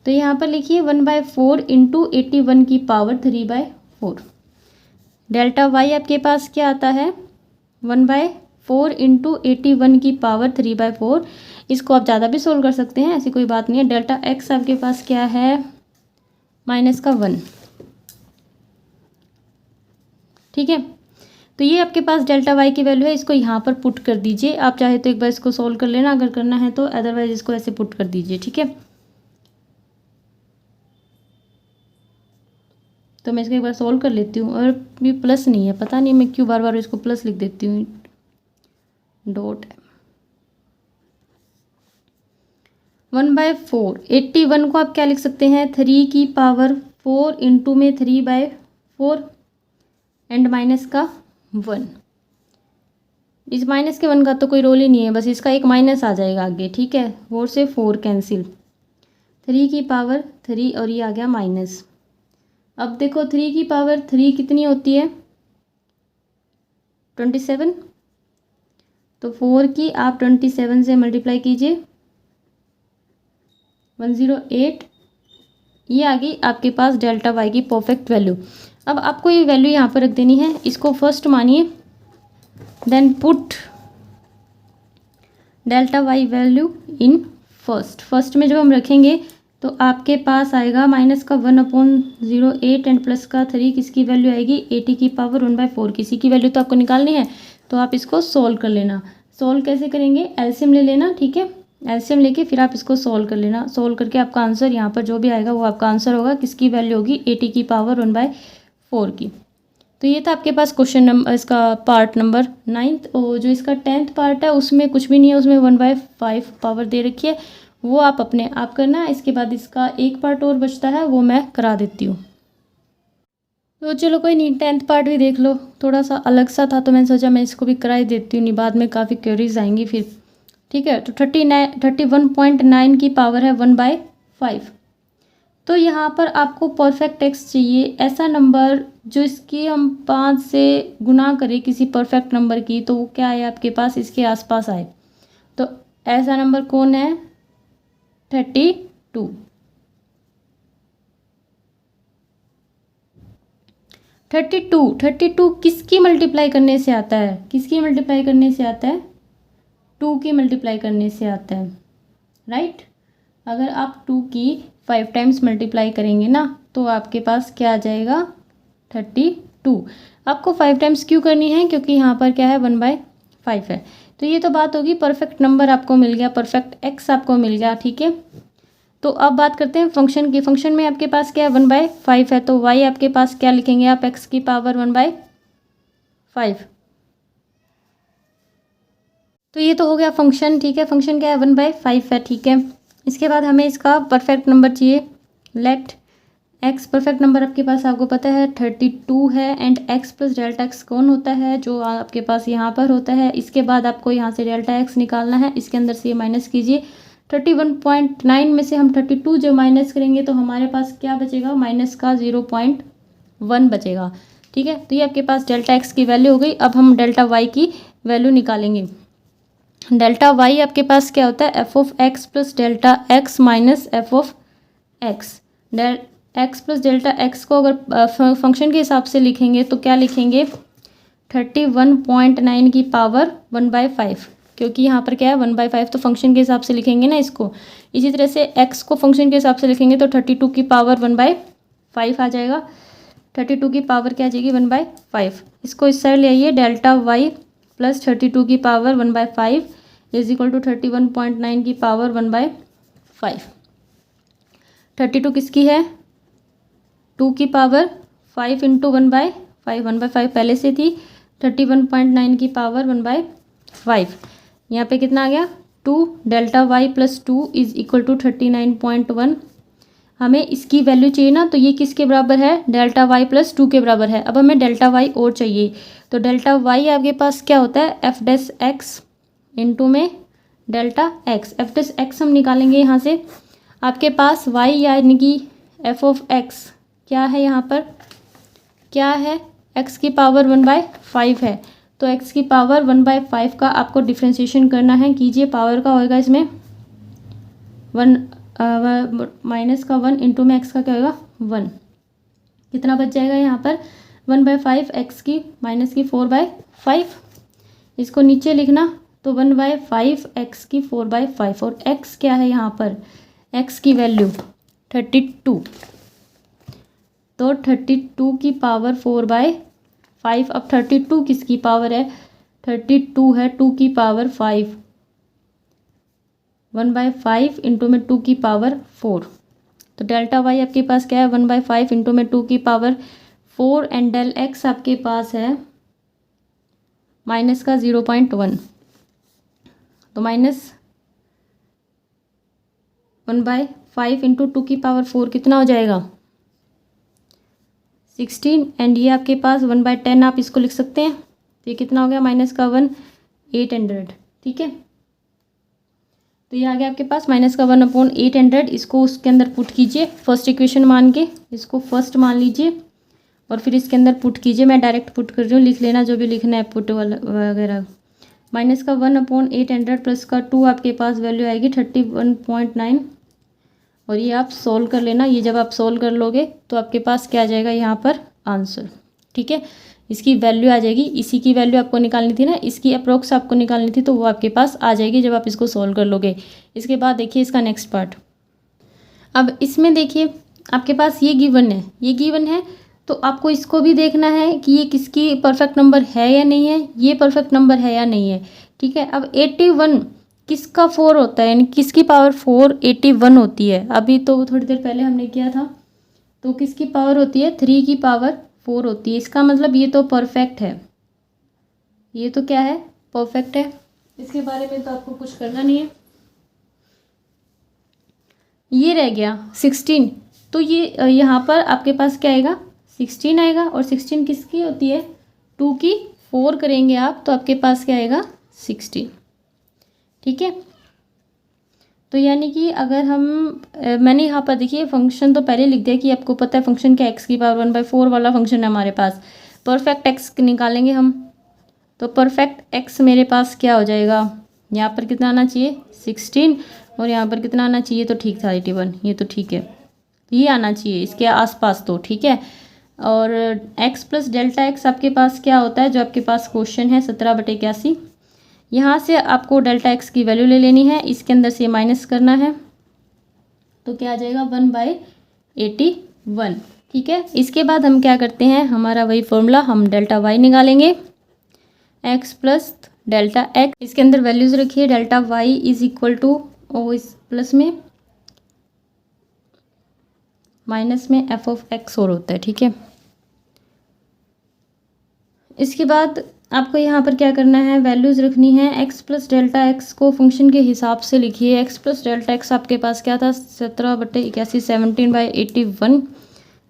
तो यहाँ पर लिखिए 1/4 इंटू 81 की पावर 3/4। डेल्टा y आपके पास क्या आता है, 1/4 इंटू 81 की पावर 3/4। इसको आप ज़्यादा भी सोल्व कर सकते हैं, ऐसी कोई बात नहीं है। डेल्टा x आपके पास क्या है, माइनस का 1, ठीक है। तो ये आपके पास डेल्टा y की वैल्यू है, इसको यहाँ पर पुट कर दीजिए। आप चाहे तो एक बार इसको सोल्व कर लेना अगर करना है तो, अदरवाइज इसको ऐसे पुट कर दीजिए, ठीक है। तो मैं इसको एक बार सोल्व कर लेती हूँ, और ये प्लस नहीं है, पता नहीं मैं क्यों बार बार इसको प्लस लिख देती हूँ, डॉट 1/4। 81 को आप क्या लिख सकते हैं, 3 की पावर 4 इंटू में 3/4 एंड माइनस का 1। इस माइनस के 1 का तो कोई रोल ही नहीं है, बस इसका एक माइनस आ जाएगा आगे, ठीक है। 4 से 4 कैंसिल, 3 की पावर 3 और ये आ गया माइनस। अब देखो 3 की पावर 3 कितनी होती है, 27। तो 4 की आप 27 से मल्टीप्लाई कीजिए, 108। ये आ गई आपके पास डेल्टा वाई की परफेक्ट वैल्यू। अब आपको ये वैल्यू यहाँ पर रख देनी है, इसको फर्स्ट मानिए, then put delta y value in first. First में जब हम रखेंगे तो आपके पास आएगा माइनस का 1/08 एंड प्लस का 3, किसकी वैल्यू आएगी 80 की पावर 1/4, किसी की वैल्यू तो आपको निकालनी है। तो आप इसको सोल्व कर लेना। सोल्व कैसे करेंगे, एलसीएम ले लेना, ठीक है। एलसीएम लेके फिर आप इसको सोल्व कर लेना। सोल्व करके आपका आंसर यहाँ पर जो भी आएगा वो आपका आंसर होगा, किसकी वैल्यू होगी 80 की पावर 1/4 की। तो ये था आपके पास क्वेश्चन नंबर, इसका पार्ट नंबर 9th। और जो इसका 10th पार्ट है उसमें कुछ भी नहीं है, उसमें 1/5 पावर दे रखी है, वो आप अपने आप करना है। इसके बाद इसका एक पार्ट और बचता है, वो मैं करा देती हूँ। तो चलो कोई नहीं, 10th पार्ट भी देख लो, थोड़ा सा अलग सा था तो मैंने सोचा मैं इसको भी करा ही देती हूँ, नहीं बाद में काफ़ी क्वेरीज आएंगी फिर, ठीक है। तो 31.9 की पावर है 1/5। तो यहाँ पर आपको परफेक्ट एक्स चाहिए, ऐसा नंबर जो इसकी हम 5 से गुना करें किसी परफेक्ट नंबर की, तो वो क्या है आपके पास, इसके आसपास आए। तो ऐसा नंबर कौन है, 32। 32 किसकी मल्टीप्लाई करने से आता है, किसकी मल्टीप्लाई करने से आता है, 2 की मल्टीप्लाई करने से आता है, राइट। अगर आप 2 की 5 टाइम्स मल्टीप्लाई करेंगे ना तो आपके पास क्या आ जाएगा 32। आपको 5 टाइम्स क्यों करनी है, क्योंकि यहाँ पर क्या है 1/5 है। तो ये तो बात होगी, परफेक्ट नंबर आपको मिल गया, परफेक्ट एक्स आपको मिल गया, ठीक है। तो अब बात करते हैं फंक्शन की। फंक्शन में आपके पास क्या है 1/5 है, तो y आपके पास क्या लिखेंगे आप, x की पावर 1/5। तो ये तो हो गया फंक्शन, ठीक है। फंक्शन क्या है 1/5 है, ठीक है। इसके बाद हमें इसका परफेक्ट नंबर चाहिए। लेट x, परफेक्ट नंबर आपके पास आपको पता है 32 है, and x plus delta x कौन होता है, जो आपके पास यहाँ पर होता है। इसके बाद आपको यहाँ से डेल्टा x निकालना है, इसके अंदर से ये माइनस कीजिए। 31.9 में से हम 32 जो माइनस करेंगे तो हमारे पास क्या बचेगा, माइनस का 0.1 बचेगा, ठीक है। तो ये आपके पास डेल्टा x की वैल्यू हो गई। अब हम डेल्टा y की वैल्यू निकालेंगे। डेल्टा y आपके पास क्या होता है, F of X plus delta X minus F of x. X plus delta X को अगर फंक्शन के हिसाब से लिखेंगे तो क्या लिखेंगे 31.9 की पावर 1/5, क्योंकि यहाँ पर क्या है 1/5, तो फंक्शन के हिसाब से लिखेंगे ना इसको। इसी तरह से x को फंक्शन के हिसाब से लिखेंगे तो 32 की पावर 1/5 आ जाएगा। 32 की पावर क्या आ जाएगी 1/5। इसको इस साइड ले आइए, डेल्टा y प्लस 32 की पावर 1/5 इज इक्वल टू 31.9 की पावर 1/5। 32 किसकी है, 2 की पावर 5 इंटू 1/5, 1/5 पहले से थी। 31.9 की पावर 1/5, यहाँ पे कितना आ गया 2, delta y plus 2 is equal to 39.1। हमें इसकी वैल्यू चाहिए ना, तो ये किसके बराबर है, डेल्टा y प्लस 2 के बराबर है। अब हमें डेल्टा y और चाहिए, तो डेल्टा y आपके पास क्या होता है एफ डैश एक्स इंटू में delta x। F dash x हम निकालेंगे यहाँ से, आपके पास y यानी कि एफ ऑफ एक्स क्या है, यहाँ पर क्या है x की पावर 1/5 है। तो x की पावर 1/5 का आपको डिफ्रेंशिएशन करना है, कीजिए। पावर का होएगा इसमें 1 माइनस का 1 इंटू में x का क्या होगा 1, कितना बच जाएगा यहाँ पर 1/5 x की माइनस की 4/5। इसको नीचे लिखना तो 1/5 x की 4/5, और x क्या है यहाँ पर, x की वैल्यू 32, तो 32 की पावर 4/5। अब 32 किसकी पावर है, 32 है 2 की पावर 5, 1/5 इंटू में 2 की पावर 4। तो डेल्टा y आपके पास क्या है 1/5 इंटू में 2 की पावर 4, एंड डेल x आपके पास है माइनस का 0.1। तो माइनस 1/5 इंटू 2 की पावर 4 कितना हो जाएगा 16, एंड ये आपके पास 1/10 आप इसको लिख सकते हैं। तो ये कितना हो गया माइनस का 1 800, ठीक है। तो ये आ गया आपके पास माइनस का 1/800। इसको उसके अंदर पुट कीजिए, फर्स्ट इक्वेशन मान के इसको फर्स्ट मान लीजिए और फिर इसके अंदर पुट कीजिए। मैं डायरेक्ट पुट कर रही हूँ, लिख लेना जो भी लिखना है पुट वाला वगैरह। माइनस का 1/800 प्लस का 2 आपके पास वैल्यू आएगी 31.9, और ये आप सोल्व कर लेना। ये जब आप सोल्व कर लोगे तो आपके पास क्या आ जाएगा यहाँ पर आंसर, ठीक है। इसकी वैल्यू आ जाएगी, इसी की वैल्यू आपको निकालनी थी ना, इसकी अप्रोक्स आपको निकालनी थी, तो वो आपके पास आ जाएगी जब आप इसको सोल्व कर लोगे। इसके बाद देखिए इसका नेक्स्ट पार्ट। अब इसमें देखिए आपके पास ये गिवन है तो आपको इसको भी देखना है कि ये किसकी परफेक्ट नंबर है या नहीं है, ये परफेक्ट नंबर है या नहीं है। ठीक है, अब 81 किसका 4 होता है, यानी किसकी पावर 4 81 होती है। अभी तो थोड़ी देर पहले हमने किया था, तो किसकी पावर होती है 3 की पावर 4 होती है। इसका मतलब ये तो परफेक्ट है, ये तो क्या है परफेक्ट है, इसके बारे में तो आपको कुछ करना नहीं है। ये रह गया 16, तो ये यहाँ पर आपके पास क्या आएगा 16 आएगा, और 16 किसकी होती है 2 की 4 करेंगे आप तो आपके पास क्या आएगा 16। ठीक है, तो यानी कि अगर हम मैंने यहाँ पर देखिए फंक्शन तो पहले लिख दिया कि आपको पता है फंक्शन क्या x की पावर 1/4 वाला फंक्शन है हमारे पास। परफेक्ट x निकालेंगे हम, तो परफेक्ट x मेरे पास क्या हो जाएगा, यहाँ पर कितना आना चाहिए 16 और यहाँ पर कितना आना चाहिए, तो ठीक था 81, ये तो ठीक है, ये आना चाहिए इसके आसपास तो ठीक है। और x प्लस डेल्टा x आपके पास क्या होता है, जो आपके पास क्वेश्चन है 17/81, यहाँ से आपको डेल्टा x की वैल्यू ले लेनी है, इसके अंदर से माइनस करना है, तो क्या आ जाएगा 1/81। ठीक है, इसके बाद हम क्या करते हैं, हमारा वही फॉर्मूला, हम डेल्टा y निकालेंगे, x प्लस डेल्टा x, इसके अंदर वैल्यूज़ रखिए, delta y is equal to इस प्लस में माइनस में f ऑफ x और होता है। ठीक है, इसके बाद आपको यहाँ पर क्या करना है, वैल्यूज़ रखनी है, x प्लस डेल्टा x को फंक्शन के हिसाब से लिखिए। x प्लस डेल्टा x आपके पास क्या था 17/81, 17/81,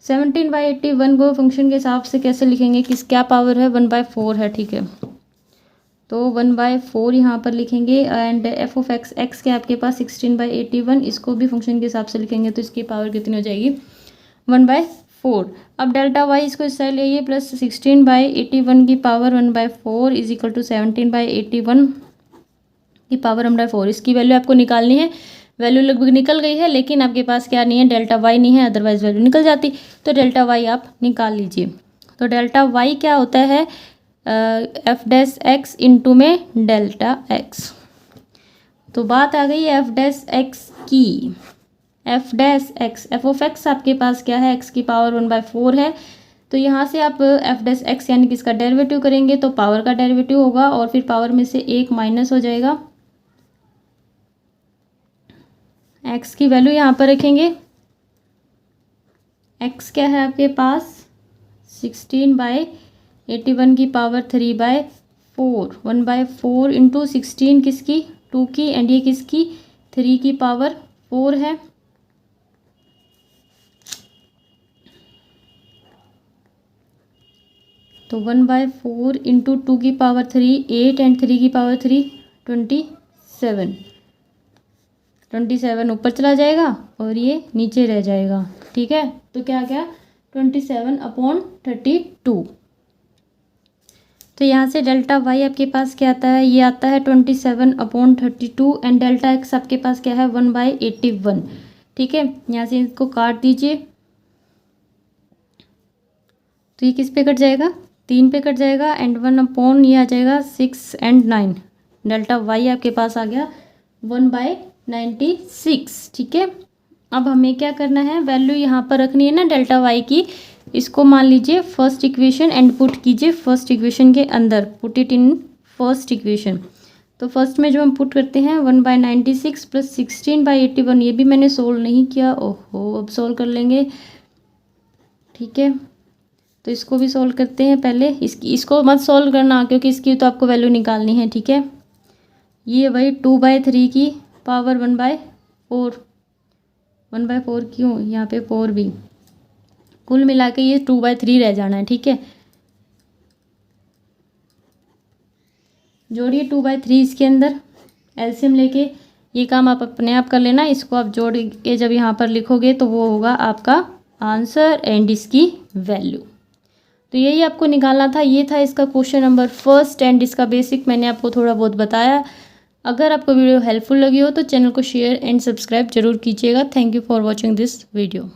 17/81 को फंक्शन के हिसाब से कैसे लिखेंगे, किस क्या पावर है 1/4 है। ठीक है, तो 1/4 यहाँ पर लिखेंगे, and f of x, x के आपके पास 16/81, इसको भी फंक्शन के हिसाब से लिखेंगे तो इसकी पावर कितनी हो जाएगी 1/4। अब डेल्टा y इसको इस साइड ले प्लस 16/81 की पावर 1/4 इज इक्वल टू 17/81 की पावर 1/4। इसकी वैल्यू आपको निकालनी है, वैल्यू लगभग निकल गई है, लेकिन आपके पास क्या नहीं है डेल्टा y नहीं है, अदरवाइज वैल्यू निकल जाती, तो डेल्टा y आप निकाल लीजिए। तो डेल्टा y क्या होता है एफ डैश एक्स इंटू में डेल्टा x। तो बात आ गई एफ डैश एक्स की, F dash x, F of x आपके पास क्या है x की पावर 1/4 है, तो यहाँ से आप एफ डैश एक्स यानी कि इसका डेरिवेटिव करेंगे तो पावर का डेरिवेटिव होगा और फिर पावर में से एक माइनस हो जाएगा, x की वैल्यू यहाँ पर रखेंगे, x क्या है आपके पास 16/81 की पावर 3/4, 1/4 इंटू 16 किसकी 2 की, एंड ये किसकी 3 की पावर 4 है। तो 1/4 इंटू 2 की पावर 3 8 एंड 3 की पावर 3 27 ऊपर चला जाएगा और ये नीचे रह जाएगा। ठीक है, तो क्या क्या 27/32। तो यहाँ से डेल्टा y आपके पास क्या आता है, ये आता है 27/32 एंड डेल्टा x आपके पास क्या है 1/81। ठीक है, यहाँ से इसको काट दीजिए, तो ये किस पे कट जाएगा 3 पे कट जाएगा, एंड 1 ये आ जाएगा 6 एंड 9, डेल्टा y आपके पास आ गया 1/96। ठीक है, अब हमें क्या करना है, वैल्यू यहाँ पर रखनी है ना डेल्टा y की, इसको मान लीजिए फर्स्ट इक्वेशन एंड पुट कीजिए फर्स्ट इक्वेशन के अंदर, put it in first equation. तो फर्स्ट में जो हम पुट करते हैं 1/96 प्लस 16/81, ये भी मैंने सोल्व नहीं किया, ओहो अब सोल्व कर लेंगे। ठीक है, तो इसको भी सोल्व करते हैं पहले, इसको मत सोल्व करना क्योंकि इसकी तो आपको वैल्यू निकालनी है। ठीक है, ये वही 2/3 की पावर 1/4, 1/4 क्यों यहाँ पे 4 भी, कुल मिला के ये 2/3 रह जाना है। ठीक है, जोड़िए 2/3 इसके अंदर, एलसीएम लेके ये काम आप अपने आप कर लेना, इसको आप जोड़ के जब यहाँ पर लिखोगे तो वो होगा आपका आंसर एंड इसकी वैल्यू। तो यही आपको निकालना था, ये था इसका क्वेश्चन नंबर फर्स्ट, एंड इसका बेसिक मैंने आपको थोड़ा बहुत बताया। अगर आपको वीडियो हेल्पफुल लगी हो तो चैनल को शेयर एंड सब्सक्राइब जरूर कीजिएगा। Thank you for watching this video.